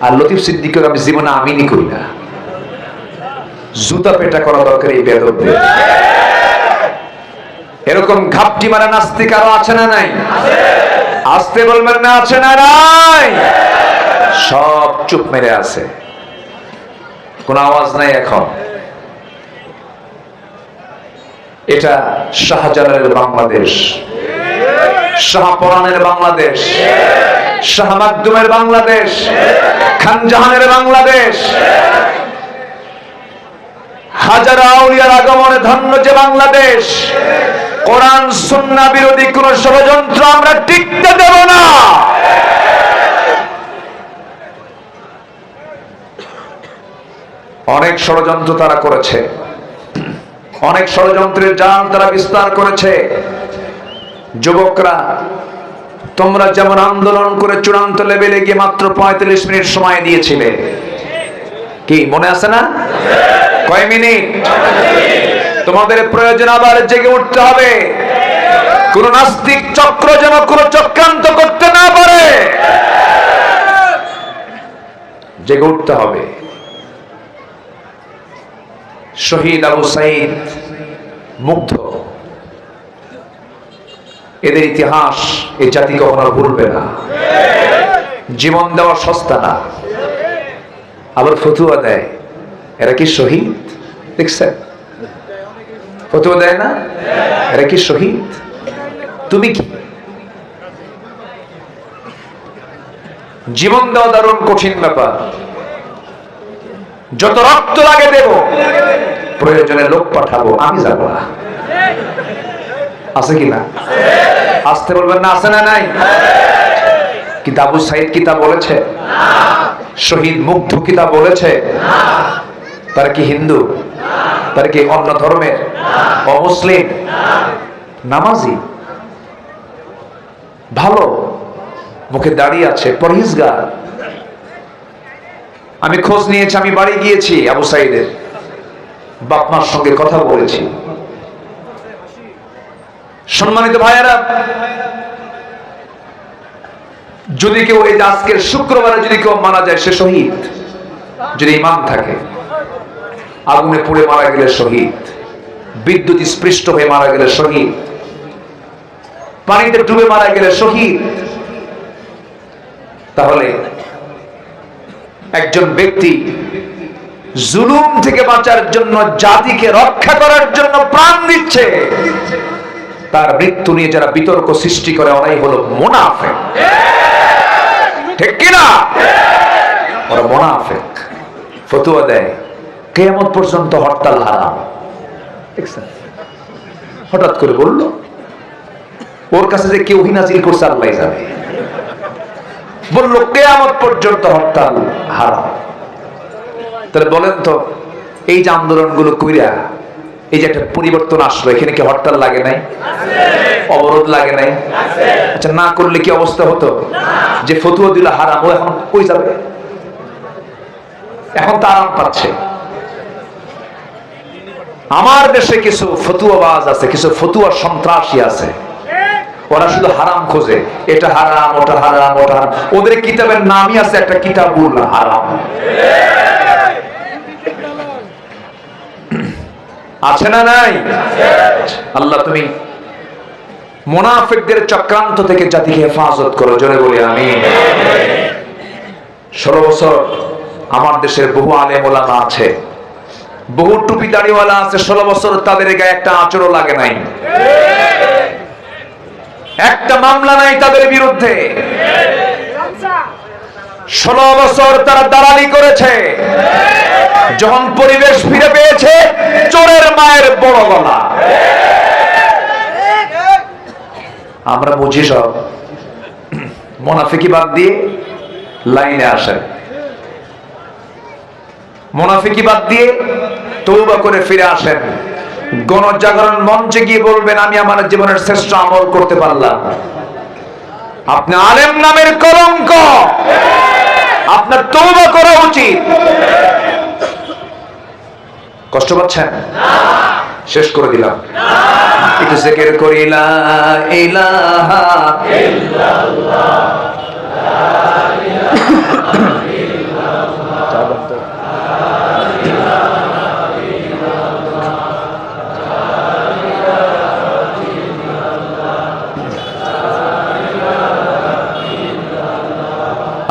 আর লতিফ সিদ্দিকীর আমি জীবনে আমিনই করি না। জুতা পেটা করা দরকার এই বেয়াদবদের। এরকম ঘাপটি মারা নাস্তিক আরো আছে না নাই? আসতে বলবেন না, আছে না নাই? সব চুপ মেরে আছে, কোন আওয়াজ নাই এখন। এটা শাহজালালের বাংলাদেশ, শাহপরানের বাংলাদেশ, শাহ মাকদুমের বাংলাদেশ, খান জাহানের বাংলাদেশ, হাজার আউলিয়ার আগমনে ধন্য যে বাংলাদেশ। কোরআন সুন্নাহ বিরোধী কোন ষড়যন্ত্র আমরা টিকতে দেব না। অনেক ষড়যন্ত্র তারা করেছে, অনেক ষড়যন্ত্রের জাল তারা বিস্তার করেছে। যুবকরা, তোমরা যেমন আন্দোলন করে চূড়ান্ত লেভেলে গিয়ে মাত্র 45 মিনিট সময় দিয়েছিলে, কি মনে আছে না? কয় মিনিট? তোমাদের প্রয়োজন আবার জেগে উঠতে হবে। কোন নাস্তিক চক্র যেন কোন চক্রান্ত করতে না পারে, জেগে উঠতে হবে। শহীদ আবু সাঈদ মুগ্ধ, এদের ইতিহাস এই জাতি কখনো ভুলবে না। জীবন দেওয়া সস্তা না। আবার ফতুয়া দেয়, এরা কি শহীদ? দেখছেন ফতুয়া দেয় না? এরা কি শহীদ? তুমি কি? জীবন দেওয়া দারুণ কঠিন ব্যাপার। যত রক্ত লাগে দেব, প্রয়োজনে লোক পাঠাবো, আমি যাব না। আছে কি না? আসতে বলবেন না, আছে না নাই? কিন্তু আবু সাঈদ কিতাব বলেছে, শহীদ মুগ্ধ কিতাব বলেছে, তারা কি হিন্দু? তারা কি অন্য ধর্মের? অমুসলিম? নামাজি, ভালো, মুখে দাঁড়িয়ে আছে, পরহেজগার। আমি খোঁজ নিয়েছি, আমি বাড়ি গিয়েছি, আবু সাঈদের বাপ মার সঙ্গে কথা বলেছি। সম্মানিত ভাইয়েরা, যদি কেউ এই আজকের শুক্রবারে যদি কেউ মারা যায়, সে শহীদ। যদি ঈমান থাকে, আগুনে পুড়ে মারা গেলে শহীদ, বিদ্যুৎ স্পৃষ্ট হয়ে মারা গেলে শহীদ, পানিতে ডুবে মারা গেলে শহীদ। তাহলে একজন ব্যক্তি জুলুম থেকে বাঁচার জন্য, জাতিকে রক্ষা করার জন্য প্রাণ দিচ্ছে, তার মৃত্যু নিয়ে যারা বিতর্ক সৃষ্টি করে, ওরাই হলো মুনাফিক। ঠিক কিনা? ওরা মুনাফিক। ফতোয়া দেয় কিয়ামত পর্যন্ত হরতাল হারাম। দেখছেন, হঠাৎ করে বললো, ওর কাছে যে কেউ নাজিল করছে আল্লাহ জানে। বললো কিয়ামত পর্যন্ত হরতাল হারাম। তাহলে বলেন তো, এই যে আন্দোলনগুলো কইরা এই যে একটা পরিবর্তন আসলো, এখানে কি হরতাল লাগে নাই? অবরোধ লাগে নাই? আচ্ছা, না করলে কি অবস্থা হতো? যে ফতুয়া দিল হারাম, ও এখন কই যাবে? এখন তো আরাম পাচ্ছে। আমার দেশে কিছু ফতুয়াবাজ আছে, কিছু ফতুয়া সন্ত্রাসী আছে, ওরা শুধু হারাম খোঁজে, এটা হারাম, ওটা হারাম, ওটা হারাম। ওদের কিতাবের নামই আছে একটা কিতাবুল হারাম। আছে না নাই? আল্লাহ তুমি মুনাফিকদের চক্রান্ত থেকে জাতিকে হেফাজত করো, জোরে বলি আমিন। 16 বছর আমার দেশের বহু আলেম ওলামা আছে, বহু টুপি দাড়িওয়ালা আছে, 16 বছর তাদের গায়ে একটা আঁচড়ও লাগে নাই, একটা মামলা নাই তাদের বিরুদ্ধে। 16 বছর তারা দালালি করেছে, যখন পরিবেশ ফিরে পেয়েছে চোরের মায়ের বড় গলা। আমরা বুঝি সব, মুনাফিকি বাদ দিয়ে লাইনে আসেন, মুনাফিকি বাদ দিয়ে তওবা করে ফিরে আসেন, গণজাগরণ মঞ্চে গিয়ে বলবেন আমি আমার জীবনের শ্রেষ্ঠ আমল করতে পারলাম। আপনি আলেম নামের কলঙ্ক, আপনার তওবা করা উচিত। কষ্ট পাচ্ছেন? শেষ করে দিলাম, একটু জিকির করি লা ইলাহা ইল্লাল্লাহ,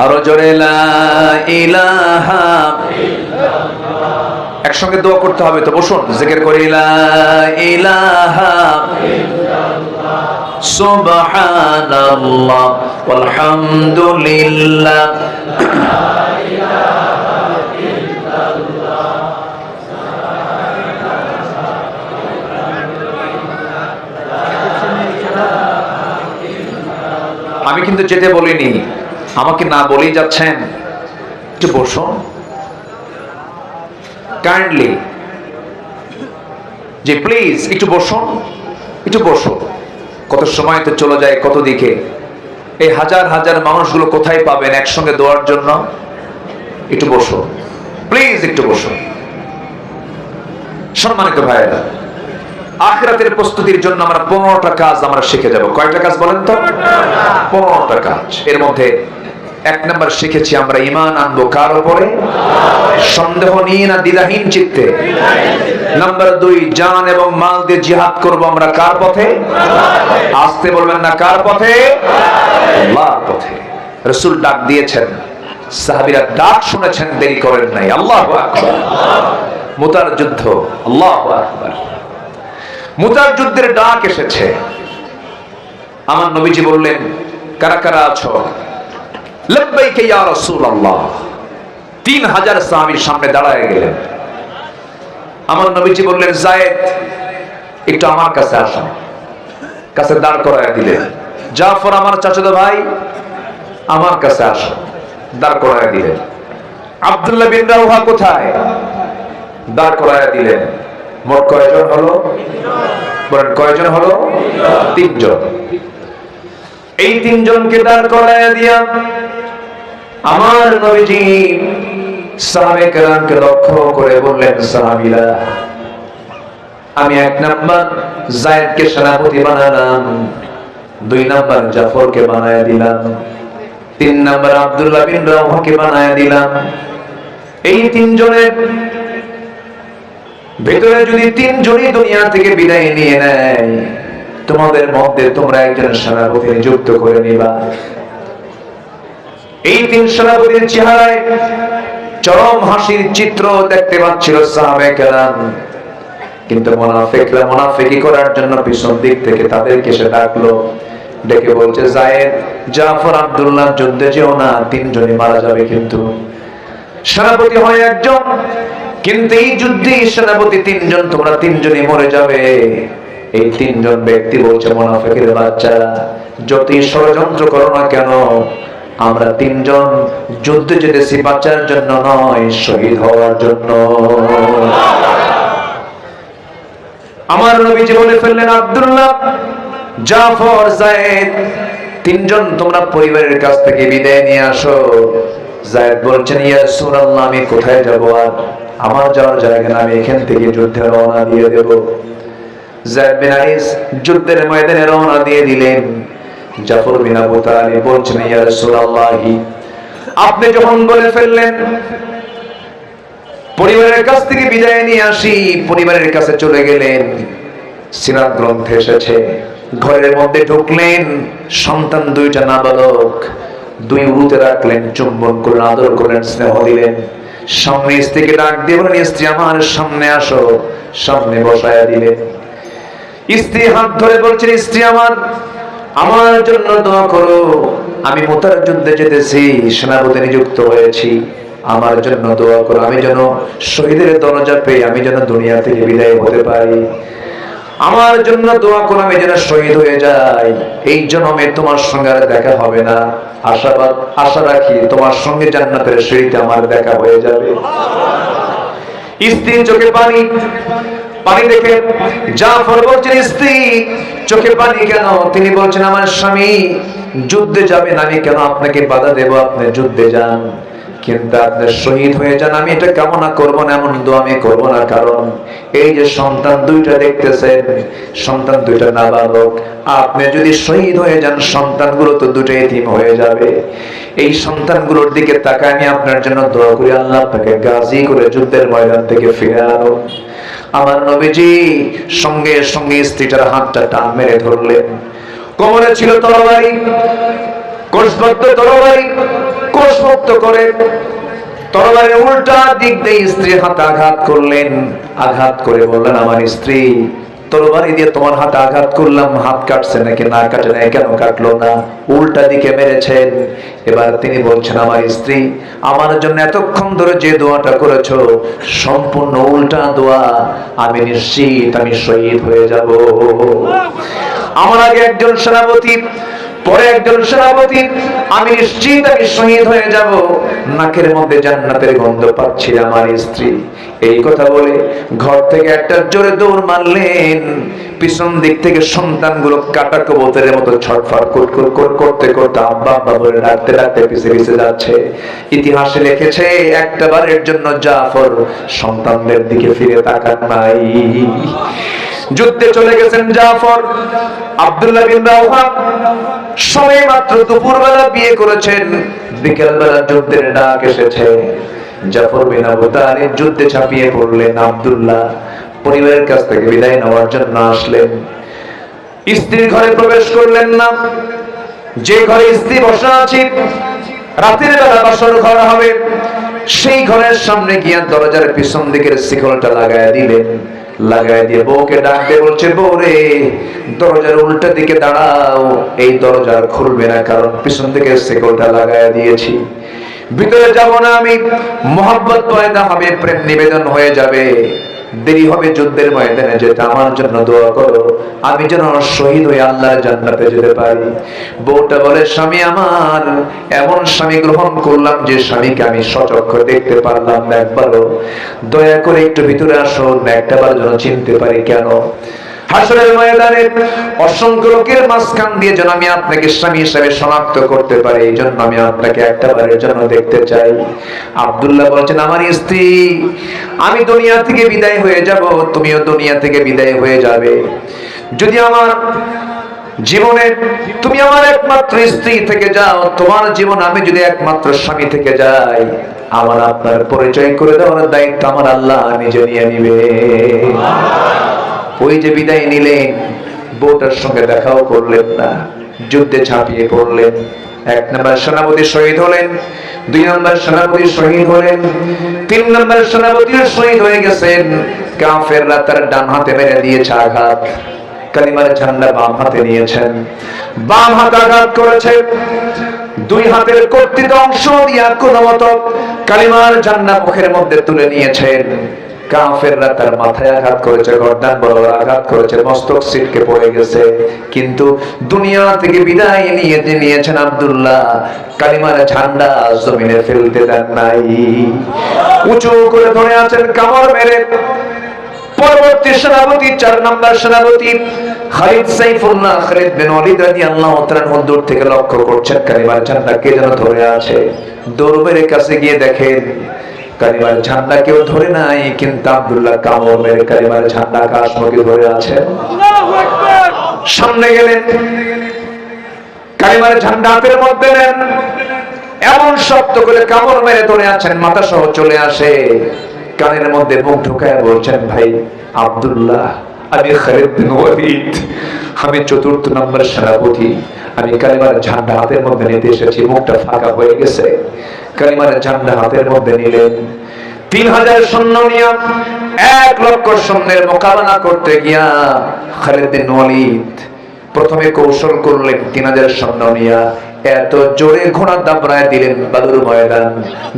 আরো জোরে লা ইলাহা ইল্লাল্লাহ। একসঙ্গে দোয়া করতে হবে তো, বসুন জিকির করি লা ইলাহা ইল্লাল্লাহ সুবহানাল্লাহ ওয়ালহামদুলিল্লাহ লা ইলাহা ইল্লাল্লাহ। আমি কিন্তু যেতে বলিনি, আমাকে না বলেই যাচ্ছেন। একটু বসুন কাইন্ডলি, যে প্লিজ একটু বসুন, একটু বসুন। কত সময় তো চলে যায় কত দিকে, এই হাজার হাজার মানুষগুলো কোথায় পাবেন একসঙ্গে দোয়ার জন্য? একটু বসুন প্লিজ, একটু বসুন। সম্মানিত ভাইয়েরা, আখিরাতের প্রস্তুতির জন্য আমরা 15টা কাজ আমরা শিখে যাব। কয়টা কাজ বলেন তো? 15টা কাজ। এর মধ্যে 1 নাম্বার শিখেছি আমরা ঈমান আনবো কার উপরে? সন্দেহ নিয়ে না, দ্বিধাহীন চিত্তে। নাম্বার 2, জান এবং মাল দিয়ে জিহাদ করব আমরা কার পথে? আসতে বলবেন না, কার পথে? আল্লাহর পথে। রাসূল ডাক দিয়েছেন, সাহাবীরা ডাক শুনেছেন, দেরি করেন নাই। আল্লাহু আকবার। মুতার যুদ্ধ, আল্লাহু আকবার। মুতার যুদ্ধের ডাক এসেছে। আমার নবীজি বললেন, কারা কারা আছো? লব্বাইক ইয়া রাসূলুল্লাহ। 3000 সাহাবীর সামনে দাঁড়ায় গেলেন। আমার নবীজি বললেন, যায়েদ একটু আমার কাছে আসো। কাছে দাঁড় করায় দিলেন। জাফর আমার চাচাতো ভাই, আমার কাছে আসো। দাঁড় করায় দিলেন। আব্দুল্লাহ বিন রাওহা কোথায়? দাঁড় করায় দিলেন। মোট কয়জন হলো? বলেন কয়জন হলো? 3 জন। এই 3 জনকে দাঁড় করায় দিয়া আমার নবীজি সাহাবে কেরামকে লক্ষ্য করে বললেন, সাহাবীরা, আমি 1 নাম্বার যায়েদকে সেনাপতি বানালাম, 2 নাম্বার জাফরকে বানায় দিলাম, 3 নাম্বার আব্দুল্লাহ বিন রাওহাকে বানায় দিলাম। এই 3 জনের ভেতরে যদি 3 জনই দুনিয়া থেকে বিদায় নিয়ে নেয়, তোমাদের মধ্যে তোমরা একজন সেনাপতি নিযুক্ত করে নিবা। এই 3 সেনাপতির চেহারায় চরম হাসির চিত্র দেখতে পাচ্ছিল সাহাবে কেরাম, কিন্তু মুনাফিকরা মুনাফিকি করার জন্য পিছন দিক থেকে তাদেরকে সে ডাকলো, ডেকে বলছে, যায়েদ, জাফর, আব্দুল্লাহ যুদ্ধে যেও না, 3 জনই মারা যাবে, কিন্তু সেনাপতি হয় একজন, কিন্তু এই যুদ্ধে সেনাপতি 3 জন, তোমরা 3 জনই মরে যাবে। এই 3 জন ব্যক্তি বলছে, মুনাফিকের বাচ্চারা, যতই ষড়যন্ত্র করো না কেন, আমরা তিনজন যুদ্ধে যেতেছি বাঁচার জন্য নয়, শহীদ হওয়ার জন্য। আমার নবীজি বলে ফেললেন, আব্দুল্লাহ, জাফর, যায়েদ, তিনজন তোমরা পরিবারের কাছ থেকে বিদায় নিয়ে আসো। যায়েদ বলছেন, ইয়া রাসূলুল্লাহ, আমি কোথায় যাব? আর আমার যাওয়ার জায়গা না, আমি এখান থেকে যুদ্ধে রওনা দিয়ে দেব। যায়েদ বিন হারিস যুদ্ধের ময়দানে রওনা দিয়ে দিলেন। জাফর বিন আবু তালিব বলছেন, ইয়া রাসূলুল্লাহ, আপনি যখন বলে ফেললেন পরিবারের কাছ থেকে বিদায় নিয়ে আসি, পরিবারের কাছে চলে গেলেন। সিরাত গ্রন্থে এসেছে, ঘরের মধ্যে ঢুকলেন, সন্তান দুইটা নাবালক, দুই উরুতে রাখলেন, চুম্বন করলেন, আদর করলেন, স্নেহ দিলেন। সামনে স্ত্রীকে ডাক দিয়ে বলেন, স্ত্রী আমার সামনে আসো, সামনে বসায়া দিলেন। স্ত্রী হাত ধরে বলছেন, স্ত্রী আমার জন্য দোয়া করো, আমি মুতার যুদ্ধে যেতেছি, সেনাপতি নিযুক্ত হয়েছি, আমার জন্য দোয়া করো, আমি যেন শহীদের দরজা পেয়ে আমি যেন দুনিয়া থেকে বিদায় হতে পারি। আমার জন্য দোয়া করো, আমি যেন শহীদ হয়ে যাই। এই জন্মে তোমার সঙ্গে আর দেখা হবে না, আশা রাখি তোমার সঙ্গে জান্নাতের সিঁড়িতে আমার দেখা হয়ে যাবে। স্ত্রীর চোখে পানি দেখে জাফর বলছেন, স্ত্রী চোখে পানি কেন? তিনি বলছেন, আমার স্বামী যুদ্ধে যাবেন, আমি কেন আপনাকে বাধা দেব? আপনি যুদ্ধে যান, কিন্তু আপনি শহীদ হয়ে যান, আমি এটা কামনা করব না, এমন দোয়া আমি করব না। কারণ এই যে সন্তান দুইটা দেখতেছেন, সন্তান দুইটা নাবালক, আপনি যদি শহীদ হয়ে যান, সন্তানগুলো তো দুটো এতিম হয়ে যাবে। এই সন্তানগুলোর দিকে তাকায় আমি আপনার জন্য দোয়া করি, আল্লাহ আপনাকে গাজী করে যুদ্ধের ময়দান থেকে ফিরে আনুন। আমার নবীজি সঙ্গে সঙ্গে স্ত্রীটার হাতটা টান মেরে ধরলেন। কোমরে ছিল তরবারি, কোষবদ্ধ তরবারি, কোষমুক্ত করে তরবারির উল্টা দিক দিয়ে স্ত্রীর হাতে আঘাত করলেন। আঘাত করে বললেন, আমার স্ত্রী, তরবারি দিয়ে তোমার হাতে আঘাত করলাম, হাত কাটছে নাকি? না কাটে নাই। কেন কাটলো না? উল্টা দিকে মেরেছেন। এবার তিনি বলছেন, আমার স্ত্রী, আমার জন্য এতক্ষণ ধরে যে দোয়াটা করেছো সম্পূর্ণ উল্টা দোয়া, আমি নিশ্চিত আমি শহীদ হয়ে যাব। আমার আগে একজন সেনাপতি, পরে একজন সেনাপতি, আমি নিশ্চিত আমি শহীদ হয়ে যাব। নাকের মধ্যে জান্নাতের গন্ধ পাচ্ছি আমার স্ত্রী। এই কথা বলে ঘর থেকে একটা জোরে দৌড় মারলেন। পিছন দিক থেকে সন্তানগুলো কাটা কবুতরের মতো ছটফট করতে করতে আব্বা আব্বা বলে ডাকতে ডাকতে পিছিয়ে পিছিয়ে যাচ্ছে। ইতিহাসে লিখেছে, একটা বারের জন্য জাফর সন্তানদের দিকে ফিরে তাকান নাই। যুদ্ধে চলে গেছেন জাফর। আব্দুল্লাহ বিন রাওহা সবে মাত্র দুপুরবেলা বিয়ে করেছেন, বিকেলবেলা যুদ্ধের ডাক এসেছে। জাফর বিন আবু তালিব যুদ্ধে ঝাঁপিয়ে পড়লেন। আব্দুল্লাহ পরিবারের কাছ থেকে বিদায় নেওয়ার জন্য আসলেন। স্ত্রীর ঘরে প্রবেশ করলেন না। যে ঘরে স্ত্রী বসা আছে, রাতের বেলা বাসর ঘর হবে, সেই ঘরের সামনে গিয়ে দরজার পিছন দিকের শিকলটা লাগায় দিলেন। লাগায় দিয়ে বউকে ডাকতে বলছে, বউ রে, দরজার উল্টা দিকে দাঁড়াও, এই দরজা খুলবে না, কারণ পিছন দিকে শিকলটা লাগায় দিয়েছি। ভিতরে যাব না আমি, মোহাব্বত পয়দা হবে, প্রেম নিবেদন হয়ে যাবে, দেরি হবে যুদ্ধের ময়দানে যেতে। আমার জন্য দোয়া করো, আমি যেন শহীদ হয়ে আল্লাহর জান্নাতে যেতে পারি। বউটা বলে, স্বামী আমার, এমন স্বামী গ্রহণ করলাম যে স্বামীকে আমি সচক্ষে দেখতে পারলাম না একবারও। দয়া করে একটু ভিতরে আসুন, একটাবার যেন চিনতে পারি। কেন? হাসরের ময়দানে অসংখ্য লোকের মাঝখান দিয়ে যেন আমি আপনাকে স্বামী হিসেবে শনাক্ত করতে পারি, এই জন্য আমি আপনাকে একটাবারের জন্য দেখতে চাই। আব্দুল্লাহ বলছেন, আমার স্ত্রী, আমি দুনিয়া থেকে বিদায় হয়ে যাব, তুমিও দুনিয়া থেকে বিদায় হয়ে যাবে। যদি আমার জীবনে তুমি আমার একমাত্র স্ত্রী থেকে যাও, তোমার জীবন আমি যদি একমাত্র স্বামী থেকে যাই, আমার আপনার পরিচয় করে দেওয়ার দায়িত্ব আমার আল্লাহ নিজে নিয়ে নিবে। ওই যে বিদায় নিলেন, বউটার সঙ্গে দেখাও করলেন না, যুদ্ধে ঝাঁপিয়ে পড়লেন। এক নম্বর সেনাপতি শহীদ হলেন, দুই নম্বর সেনাপতি শহীদ হলেন, তিন নম্বর সেনাপতি শহীদ হয়ে গেছেন। কাফেররা তার ডান হাতে মেরে দিয়েছে আঘাত, কালিমার ঝান্ডা বাম হাতে নিয়েছেন, বাম হাতে আঘাত করেছে, দুই হাতের কর্তৃত অংশ দিয়া কোন মতো কালিমার ঝান্ডা মুখের মধ্যে তুলে নিয়েছেন। কাফেররা তার মাথায় আঘাত করেছে, গর্দান বরাবর আঘাত করেছে, মস্তক ছিটকে পড়ে গেছে, কিন্তু দুনিয়া থেকে বিদায় নিয়েছেন আব্দুল্লাহ। কালিমার ঝান্ডা জমিনে ফেলতে দেন নাই, উঁচু করে ধরে আছেন কামড় মেরে। পরবর্তী সেনাপতি, 4 নম্বর সেনাপতি খালিদ সাইফুল্লাহ খালিদ বিন ওয়ালিদ রাদিয়াল্লাহু তাআলা দূর থেকে লক্ষ্য করছেন কালিমার ঝান্ডা কে যেন ধরে আছে। দৌড় মেরে কাছে গিয়ে দেখেন কালিমার ঝান্ডা কেউ ধরে নাই, কিন্তু আব্দুল্লাহ কামড় মেরে কালিমার ঝান্ডা আকাশমুখী ধরে আছে। আল্লাহু আকবার। সামনে গেলেন, কালিমার ঝান্ডা হাতের মধ্যে নেন, এমন শব্দ করে কামড় মেরে ধরে আছেন, মাথা সহ চলে আসে, কানের মধ্যে মুখ ঢুকায় বলছেন, ভাই আব্দুল্লাহ, আমি খালিদ বিন ওয়ালিদ, আমি 4th নম্বর সেনাপতি, আমি কালিমার ঝান্ডা হাতের মধ্যে নিতে এসেছি। মুখটা ফাঁকা হয়ে গেছে, কালিমার ঝান্ডা হাতের মধ্যে নিলেন। 3000 সৈন্য নিয়ে 1 লক্ষ সৈন্যের মোকাবেলা করতে গিয়া খালিদ বিন ওয়ালিদ প্রথমে কৌশল করলেন। 3000 সৈন্য নিয়ে এত জোরে ঘোড়া দাবড়ায় দিলেন বালুর ময়দান,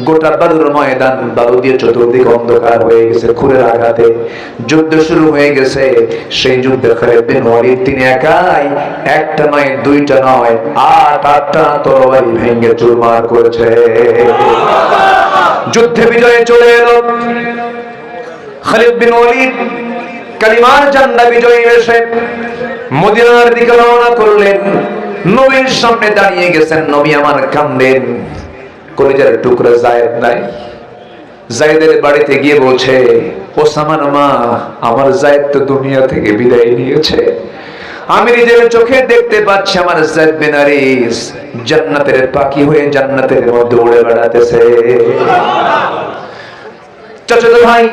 গোটা বালুর ময়দান বালু দিয়ে চতুর্দিকে অন্ধকার হয়ে গেছে। খুরের আঘাতে যুদ্ধ শুরু হয়ে গেছে। সেই যুদ্ধে খালিদ বিন ওয়ালিদ তিনি একাই, একটা নয়, দুইটা নয়, 8টা তরবারি ভেঙে চুরমার করেছে। যুদ্ধে বিজয়ে চলে এলো খালিদ বিন ওয়ালিদ। কালিমার ঝান্ডা বিজয়ী এসে মদিনার দিকে রওনা করলেন। নবীর সামনে দাঁড়িয়ে গেছেন, নবী আমার কান্দেন, কলিজার টুকরা যায়েদ নাই। যায়েদের বাড়িতে গিয়ে বলছে, ওসামার মা, আমার যায়েদ তো দুনিয়া থেকে বিদায় নিয়েছে, আমি নিজের চোখে দেখতে পাচ্ছি আমার যায়েদ বিন হারিস জান্নাতের পাখি হয়ে জান্নাতের মধ্যে উড়ে বেড়াতেছে। চাচাতো ভাই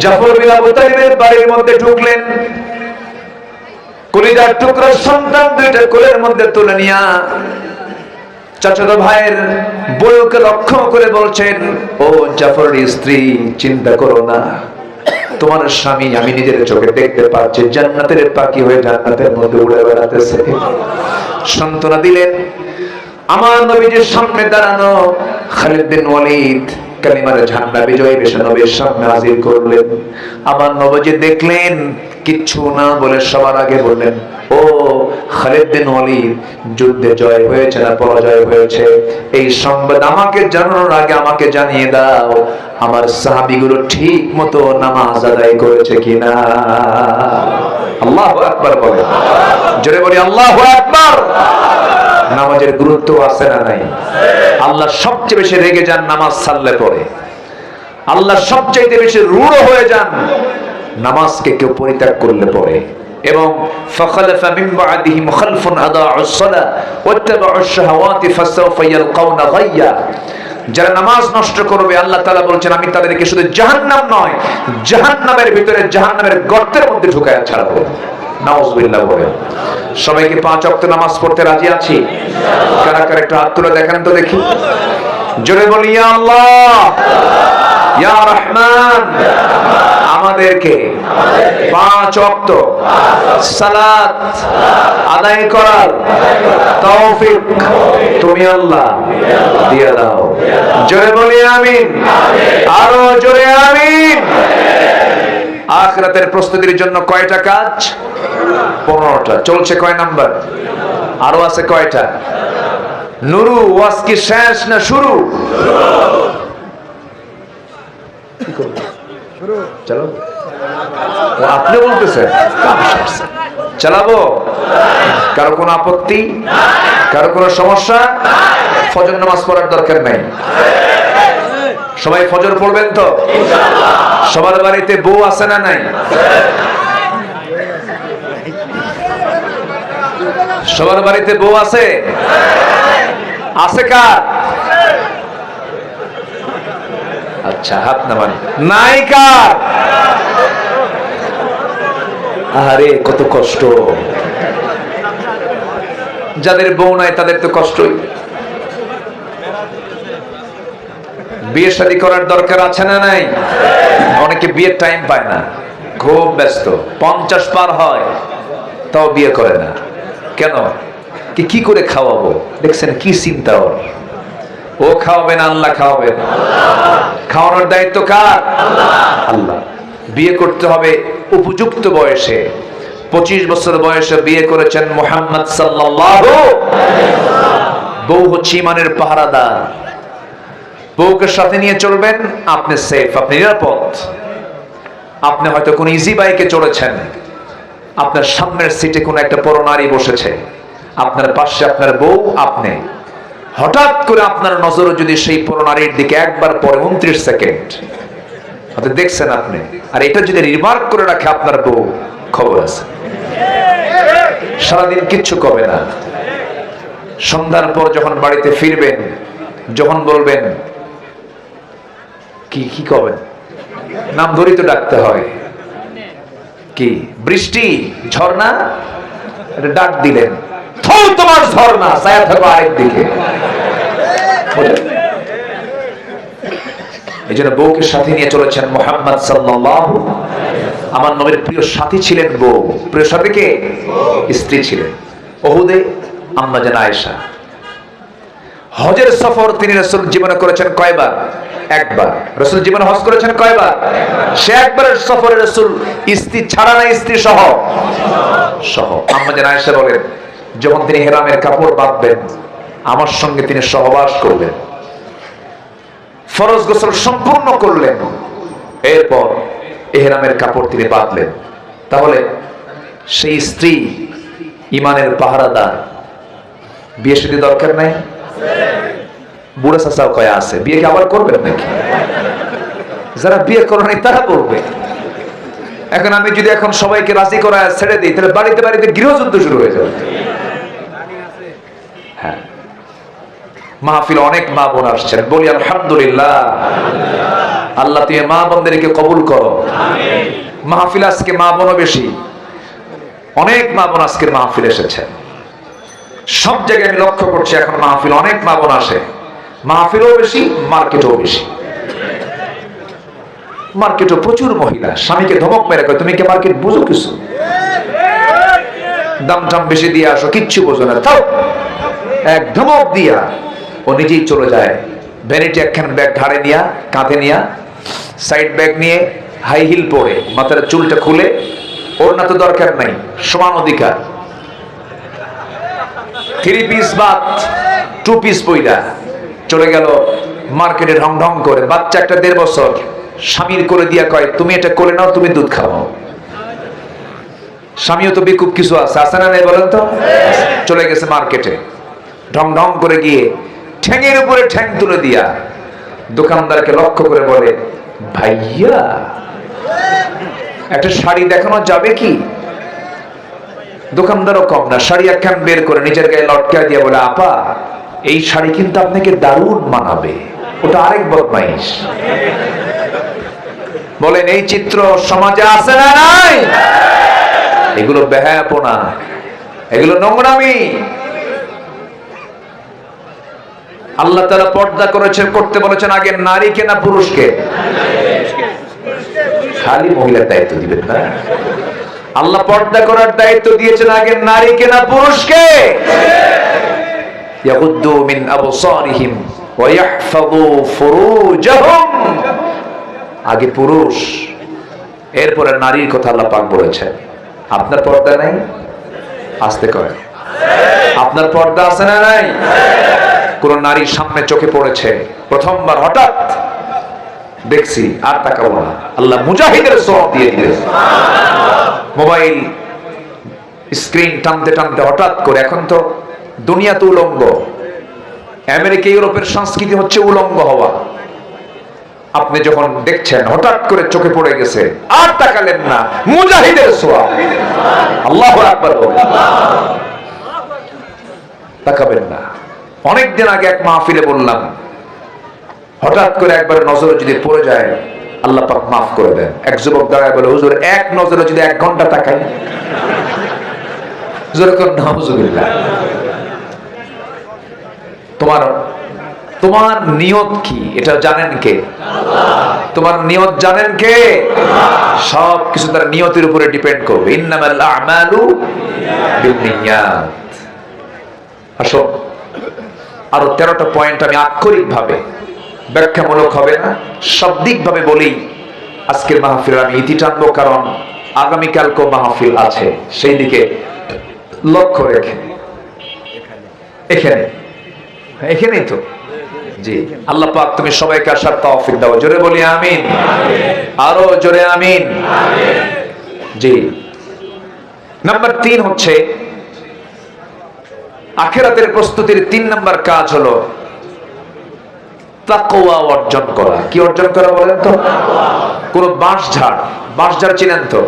জাফর বিন আবু তালিবের বাড়ির মধ্যে ঢুকলেন, কলিজার টুকরা সন্তান 2টা কোলের মধ্যে তুলে নিয়া চাচাতো ভাইয়ের বউকে লক্ষ্য করে বলছেন, ও জাফরের স্ত্রী, চিন্তা করো না, তোমার স্বামী আমি নিজের চোখে দেখতে পাচ্ছি জান্নাতের পাখি হয়ে জান্নাতের মধ্যে উড়ে বেড়াতেছে। সান্ত্বনা দিলেন। আমার নবীজির সামনে দাঁড়ানো খালিদ বিন ওয়ালিদ কালিমার ঝান্ডা বিজয়ী বেশে নবীর সামনে হাজির করলেন। আমার নবীজি দেখলেন, কিচ্ছু না বলে সবার আগে বললেন, ও খালিদ বিন ওয়ালিদ, যুদ্ধে জয় হয়েছে না পরাজয় হয়েছে এই সংবাদ আমাকে জানানোর আগে আমাকে জানিয়ে দাও, আমার সাহাবীগুলো ঠিক মতো নামাজ আদায় করেছে কিনা। আল্লাহু আকবার বলে, জোরে বলি আল্লাহু আকবার। নামাজের গুরুত্ব আছে না নাই? আল্লাহ সবচেয়ে বেশি রেগে যান নামাজ ছাড়লে পরে, আল্লাহ সবচেয়ে বেশি রূঢ় হয়ে যান নামাজকে কেউ পরিত্যাগ করলে পরে। এবং ফাখালাফা মিন বা'দিহিম খালফুন আদাউস সালাহ ওয়াত্তাবাউশ শাহাওয়াতি ফাসাওফা ইয়ালকাউনা গায়্যা, যারা নামাজ নষ্ট করবে আল্লাহ তাআলা বলছেন আমি তাদেরকে শুধু জাহান্নাম নয়, জাহান্নামের ভিতরে জাহান্নামের গর্তের মধ্যে ঢুকায়া ছাড়বো। নাউযুবিল্লাহ বলে। সবাইকে 5 ওয়াক্ত নামাজ পড়তে রাজি আছি? কারা কারা একটু হাত তুলে দেখান তো দেখি, জোরে বলি ইয়া আল্লাহ, ইয়া রহমান। আমাদেরকে 5 ওয়াক্ত সালাত আদায় করার তৌফিক তুমি আল্লাহ দিয়ে দাও। জোরে বলি আমিন, আরো জোরে আমিন। আখিরাতের প্রস্তুতির জন্য কয়টা কাজ? 15টা। চলছে কয় নাম্বার? আরো আছে কয়টা? নুরু ওয়াজ কি শেষ না শুরু? চলো, আপনি বলতেছেন চালাবো? কারো কোনো আপত্তি, কারো কোনো সমস্যা? ফজর নামাজ পড়ার দরকার নাই, সবাই ফজর পড়বেন তো? সবার বাড়িতে বউ আছে না নাই? সবার বাড়িতে বউ আছে? আছে কার? আচ্ছা, হাত নামান। নাই কার? আরে কত কষ্ট, যাদের বউ নাই তাদের তো কষ্টই। বিয়ে শাদী করার দরকার আছে না নাই? অনেকে বিয়ের টাইম পায় না, খুব ব্যস্ত, 50 পার হয় তাও বিয়ে করে না। কেন? কি করে খাওয়াবো? দেখছেন কি চিন্তা ওর? ও খাওয়াবেন, আল্লাহ খাওয়াবেন। খাওয়ানোর দায়িত্ব কার? আল্লাহ। বিয়ে করতে হবে উপযুক্ত বয়সে। 25 বছর বয়সে বিয়ে করেছেন মুহাম্মদ সাল্লাল্লাহু আলাইহি ওয়াসাল্লাম। বউ হচ্ছে ঈমানের পাহারাদার। বউকে সাথে নিয়ে চলবেন, আপনি সেফ, আপনি নিরাপদ। আপনি হয়তো কোন ইজি বাইকে চড়েছেন, আপনার সামনের সিটে কোন একটা পরনারী বসেছে, আপনার পাশে আপনার বউ, আপনি হঠাৎ করে আপনার নজর যদি সেই পরনারীর দিকে একবার পরে 29 সেকেন্ড আপনি দেখছেন আপনি, আর এটা যদি রিমার্ক করে রাখে আপনার বউ, খবর আছে, সারাদিন কিচ্ছু করবে না। সন্ধ্যার পর যখন বাড়িতে ফিরবেন, যখন বলবেন কি কি করবেন, নাম ধরেই তো ডাকতে হয়, কি বৃষ্টি, ঝর্ণা, এটা ডাক দিলেন, থৌ তোমার ঝর্ণা, ছায়া থাকো আরেক দিকে। এই জন্য বউকে সাথে নিয়ে চলেছেন মুহাম্মদ সাল্লাল্লাহু আলাইহি ওয়াসাল্লাম। আমার নবীর প্রিয় সাথী ছিলেন বউ, প্রিয় সাথী কে? স্ত্রী ছিলেন। উহুদে আম্মা জান আয়েশা। হজের সফর তিনি রাসূল জীবনে করেছেন কয়বার? একবার। রাসূল জীবনে হজ করেছেন কয়বার? সে একবারের সফরে রাসূল স্ত্রী ছাড়া না স্ত্রী সহ সহ। আম্মা জান আয়েশা বলেন, যখন তিনি ইহরামের কাপড় বাঁধবেন, আমার সঙ্গে তিনি সহবাস করলেন, ফরজ গোসল সম্পূর্ণ করলেন, এরপর ইহরামের কাপড় তিনি বাঁধলেন। তাহলে সেই স্ত্রী ঈমানের পাহারাদার, বিয়ে শাদী দরকার নাই? বুড়া চাচাও কয়া আছে, বিয়ে কি আবার করবেন নাকি? যারা বিয়ে করেনি তারা করবে। এখন আমি যদি এখন সবাইকে রাজি করা ছেড়ে দিই, তাহলে বাড়িতে বাড়িতে গৃহযুদ্ধ শুরু হয়ে যাবে। হ্যাঁ, মাহফিল অনেক মা বোন আসছেন, বলি আলহামদুলিল্লাহ। আল্লাহ তুমি মা বোনদেরকে কবুল করো। মাহফিল আজকে মা বোনও বেশি, অনেক মা বোন আজকের মাহফিল এসেছেন। সব জায়গায় আমি লক্ষ্য করছি এখন মাহফিল অনেক মা বোন আসে, মাহফিলও বেশি, মার্কেটও বেশি। মার্কেটও প্রচুর মহিলা স্বামীকে ধমক মেরে কয়, তুমি কি মার্কেট বুঝো কিছু? দাম টাম বেশি দিয়ে আসো, কিচ্ছু বোঝো না, তাও এক ধমক দিয়া ও নিজেই চলে যায়। ভ্যানিটি একখান ব্যাগ ঘাড়ে নিয়া, কাঁধে নিয়া, সাইড ব্যাগ নিয়ে, হাই হিল পরে, মাথার চুলটা খুলে, ওর না তো দরকার নাই, সমান অধিকার, 3 পিস বাদ 2 পিস পইরা চলে গেল মার্কেটে ঢং ঢং করে। বাচ্চা একটা 1.5 বছর স্বামীর করে দিয়া কয়, তুমি এটা করে নাও, তুমি দুধ খাও। স্বামীও তো বিকুপ কিছু আছে, আছে না নাই বলেন তো? চলে গেছে মার্কেটে, ঢং ঢং করে গিয়ে ঠ্যাঙের উপরে ঠ্যাং তুলে দিয়া দোকানদারকে লক্ষ্য করে বলে, ভাইয়া একটা শাড়ি দেখানো যাবে কি? দোকানদারও কম না, শাড়ি একখান বের করে নিজের গায়ে লটকা দিয়ে বলে, আপা এই শাড়ি কিন্তু আপনাকে দারুণ মানাবে। ওটা আরেক বদমাইশ। বলেন এই চিত্র সমাজে আছে না নাই? এগুলো বেহায়াপনা, এগুলো নোংরামি। আল্লাহ তাআলা পর্দা করতে বলেছেন আগে নারীকে না পুরুষকে? খালি মহিলার দায়িত্ব দিবেন না? আল্লাহ পর্দা করার দায়িত্ব দিয়েছেন আগে নারীকে না পুরুষকে? ইয়াগুদ্দু মিন আবসারিহিম ওয়া ইয়াহফাযু ফুরুজাহুম। আগে পুরুষ, এরপরে নারীর কথা আল্লাহ পাক বলেছেন। আপনার পর্দা নাই? আস্তে কয়, আপনার পর্দা আছে না নাই? কোন নারীর সামনে চোখে পড়েছে, প্রথমবার হঠাৎ দেখছি, আর তাকাবো না, আল্লাহ মুজাহিদের সওয়াব দিয়ে দিলেন। মোবাইল স্ক্রিন টানতে টানতে হঠাৎ করে, এখন তো দুনিয়া তো উলঙ্গ, আমেরিকা ইউরোপের সংস্কৃতি হচ্ছে উলঙ্গ হওয়া। আপনি যখন দেখছেন হঠাৎ করে চোখে পড়ে গেছে, আর তাকালেন না, মুজাহিদের সওয়াব। আল্লাহু আকবার, তাকাবেন না। অনেকদিন আগে এক মাহফিলে বললাম, হঠাৎ করে একবার নজর যদি পড়ে যায়, আল্লাহ পাক মাফ করে দেন। এক যুবক দাঁড়ায় বলে, হুজুর এক নজরে যদি 1 ঘন্টা তাকাই? যেরকম নাউজুবিল্লাহ। তোমার নিয়ত কি এটা জানেন কে? তোমার নিয়ত জানেন কে? সব কিছু তার নিয়তের উপরে ডিপেন্ড করবে। ইন্নামাল আ'মালু বিন্নিয়াত। আসো, আরো 13টা পয়েন্ট আমি আক্ষরিক ভাবে, ব্যাখ্যামূলক হবে না, শাব্দিক ভাবে বলি, আজকের মাহফিল আমি ইতি টানবো, কারণ আগামীকালকেও মাহফিল আছে, সেই দিকে লক্ষ্য রেখে। এখানেই তো জি। আল্লাহ পাক তুমি সবাইকে আসার তৌফিক দাও, জোরে বলি আমিন, আরো জোরে আমিন। জি, নাম্বার 3 হচ্ছে আখিরাতের প্রস্তুতির 3 নাম্বার কাজ হলো তাকওয়া অর্জন করা। কি অর্জন করা বলেন তো? কোন বাঁশঝাড় চিনেন তো?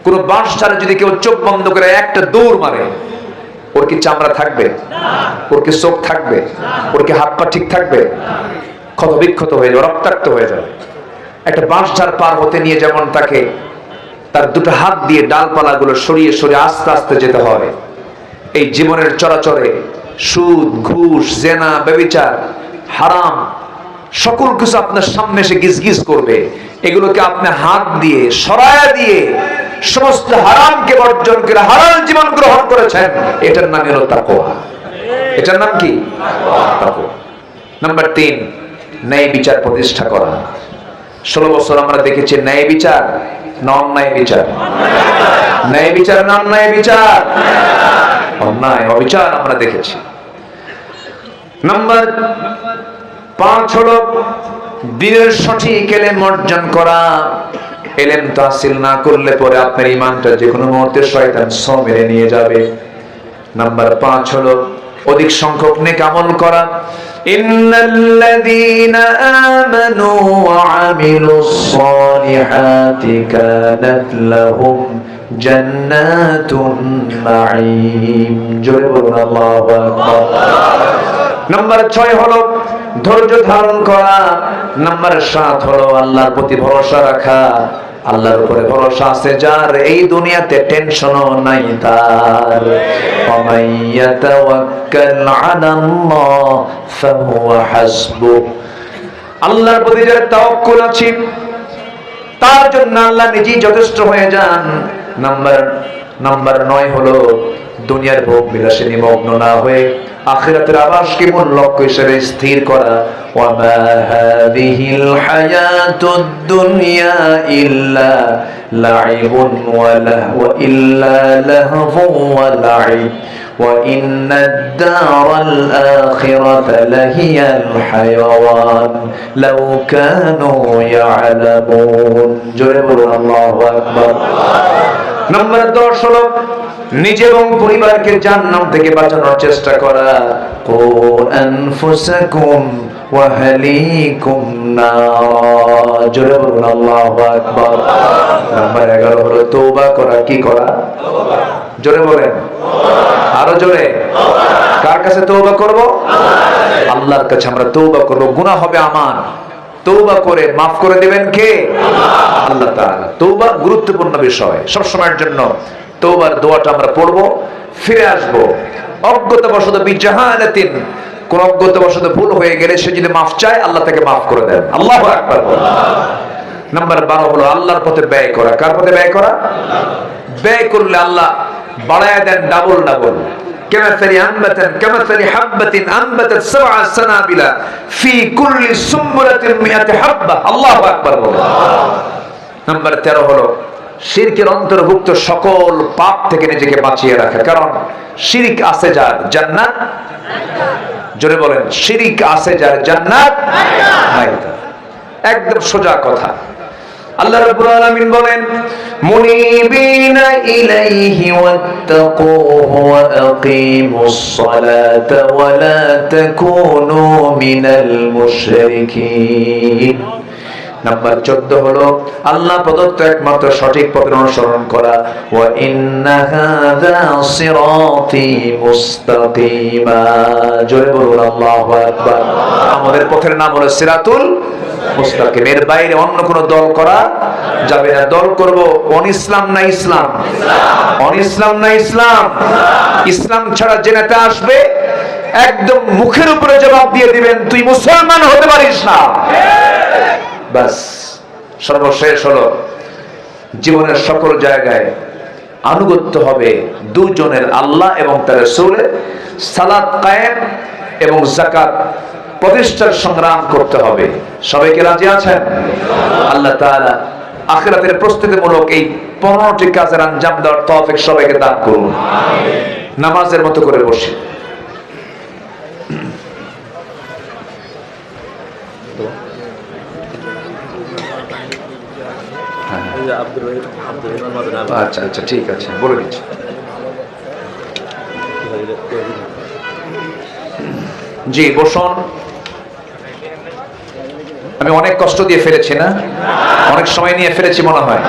কোন বাঁশঝাড়ে যদি কেউ চোখ বন্ধ করে একটা দৌড় মারে, ওর কি চামড়া থাকবে? ওর কি চোখ থাকবে? ওর কি হাত পা ঠিক থাকবে? ক্ষত বিক্ষত হয়ে যাবে, রক্তাক্ত হয়ে যাবে। একটা বাঁশঝাড় পার হতে নিয়ে যেমন তাকে তার দুটো হাত দিয়ে ডালপালাগুলো সরিয়ে সরিয়ে আস্তে আস্তে যেতে হয়, এই জীবনের চরাচরে সুদ, ঘুষ, জেনা, ব্যভিচার, হারাম সকল কিছু আপনার সামনে এসে গিজগিজ করবে। এগুলোকে আপনি হাত দিয়ে সরায়া দিয়ে সমস্ত হারামকে বর্জন করে হালাল জীবন গ্রহণ করেছেন, এটার নাম হলো তাকওয়া। এটার নাম কি? তাকওয়া। নাম্বার 3, ন্যায় বিচার প্রতিষ্ঠা করা। 16 বছর আমরা দেখেছি ন্যায় বিচার না অন্যায় বিচার? ন্যায় বিচার না অন্যায় বিচার? অন্যায়, অবিচার আমরা দেখেছি। নাম্বার 5 হলো দিনের সঠিক ইলম অর্জন করা। ইলম তাহসিল না করলে পরে আপনার ঈমানটা যে কোনো মুহূর্তে শয়তান ছো মেরে নিয়ে যাবে। নাম্বার 5 হলো অধিক সংখ্যক নেক আমল করা। ইন্নাল্লাযীনা আমানু ওয়া আমিলুস সালিহাতি কানাত লাহুম জান্নাতুন নাঈম। জোরে বলুন আল্লাহু আকবার। নাম্বার 6 হলো ধৈর্য ধারণ করা। নাম্বার 7 হলো আল্লাহর প্রতি ভরসা রাখা। আল্লাহর উপরে ভরসা আছে যার, এই দুনিয়াতে টেনশনও নাই তার। ওয়ামাইয়াতাওয়াক্কাল আলাল্লাহ ফাহুয়া হাসবুহ। আল্লাহর প্রতি যার তাওয়াক্কুল আছে তার জন্য আল্লাহ নিজেই যথেষ্ট হয়ে যান। নাম্বার 9 হলো দুনিয়ার ভোগ বিলাসে নিমগ্ন না হয়ে আখিরাতের আবাসকে মূল লক্ষ্য হিসেবে স্থির করা। ওয়ামা হাযিহিল হায়াতুদ দুনিয়া ইল্লা লাইবুন ওয়া লাহওয়া ইল্লা লাহবু ওয়া লাইব ওয়া ইন্নাদ দারাল আখিরাতা লাহিয়াল হায়াওয়ান লাউ কানু ইয়ালামুন। জোরে বলুন আল্লাহু আকবার। নাম্বার 10 হলো নিজে এবং পরিবারকে জাহান্নাম থেকে বাঁচানোর চেষ্টা করা। কু আনফুসাকুম ওয়া আহলিকুম নার। জোরে বলুন আল্লাহু আকবার। নাম্বার 11 হলো তওবা করা। কি করা? জোরে বলেন, আরো জোরে। কার কাছে তওবা করব? আল্লাহর কাছে আমরা তওবা করব। গুনাহ হবে আমার, তওবা করে মাফ করে দিবেন কে? আল্লাহ তাআলা। তওবা গুরুত্বপূর্ণ বিষয়। সব সময়ের জন্য তওবার দোয়াটা আমরা পড়ব, ফিরে আসব। অজ্ঞতাবশত বিজাহালাতিন, কোন অজ্ঞতাবশত ভুল হয়ে গেলে সে যদি মাফ চায় আল্লাহ তাকে মাফ করে দেন। আল্লাহু আকবার। নাম্বার 12 হলো আল্লাহর পথে ব্যয় করা। কার পথে ব্যয় করা? ব্যয় করলে আল্লাহ বাড়ায় দেন ডাবল ডাবল। কামাসালি হাববাতিন আনবাতাত সাবআ সানাবিলা ফি কুল্লি সুমবুলাতিন মিআতি হাব্বা। আল্লাহু আকবার। নাম্বার 13 হলো শিরকের অন্তর্ভুক্ত সকল পাপ থেকে নিজেকে বাঁচিয়ে রাখা। কারণ শিরক আছে যার, জান্নাত। জোরে বলেন, শিরক আছে যার, জান্নাত নাই তার। একদম সোজা কথা। আল্লাহ রাব্বুল আলামিন বলেন, মুনিবিনা ইলাইহি ওয়াত্তাকুহু ওয়া আকিমুস সালাতা ওয়া লা তাকুনু মিনাল মুশরিকিন। নাম্বার 14 হলো আল্লাহ প্রদত্ত একমাত্র সঠিক পথের অনুসরণ করা। ওয়া ইন্না হাযা সিরাতি মুস্তাকিমা। জোরে বলুন আল্লাহু আকবার। আমাদের পথের নাম হলো সিরাতুল মুস্তাকিম। এর বাইরে অন্য কোন দল করা যাবে না। দল করব অন ইসলাম না ইসলাম? অন ইসলাম না ইসলাম? ইসলাম ছাড়া যে নেতা আসবে একদম মুখের উপরে জবাব দিয়ে দিবেন, তুই মুসলমান হতে পারিস না। বাস, সর্বশেষ হলো জীবনের সকল জায়গায় আনুগত্য হবে দুজনের, আল্লাহ এবং তার রাসূলের। সালাত কায়েম এবং যাকাত প্রতিষ্ঠার সংগ্রাম করতে হবে। সবাইকে রাজি আছেন? আল্লাহ তাআলা আখিরাতের প্রস্তুতিমূলক এই 15টি কাজের আঞ্জাম দেওয়ার তৌফিক সবাইকে দান করুন। নামাজের মতো করে বসে আচ্ছা আচ্ছা ঠিক আছে, বলে দিচ্ছি। জি বসুন। আমি অনেক কষ্ট দিয়ে ফেলেছি না? অনেক সময় নিয়ে ফেলেছি মনে হয়।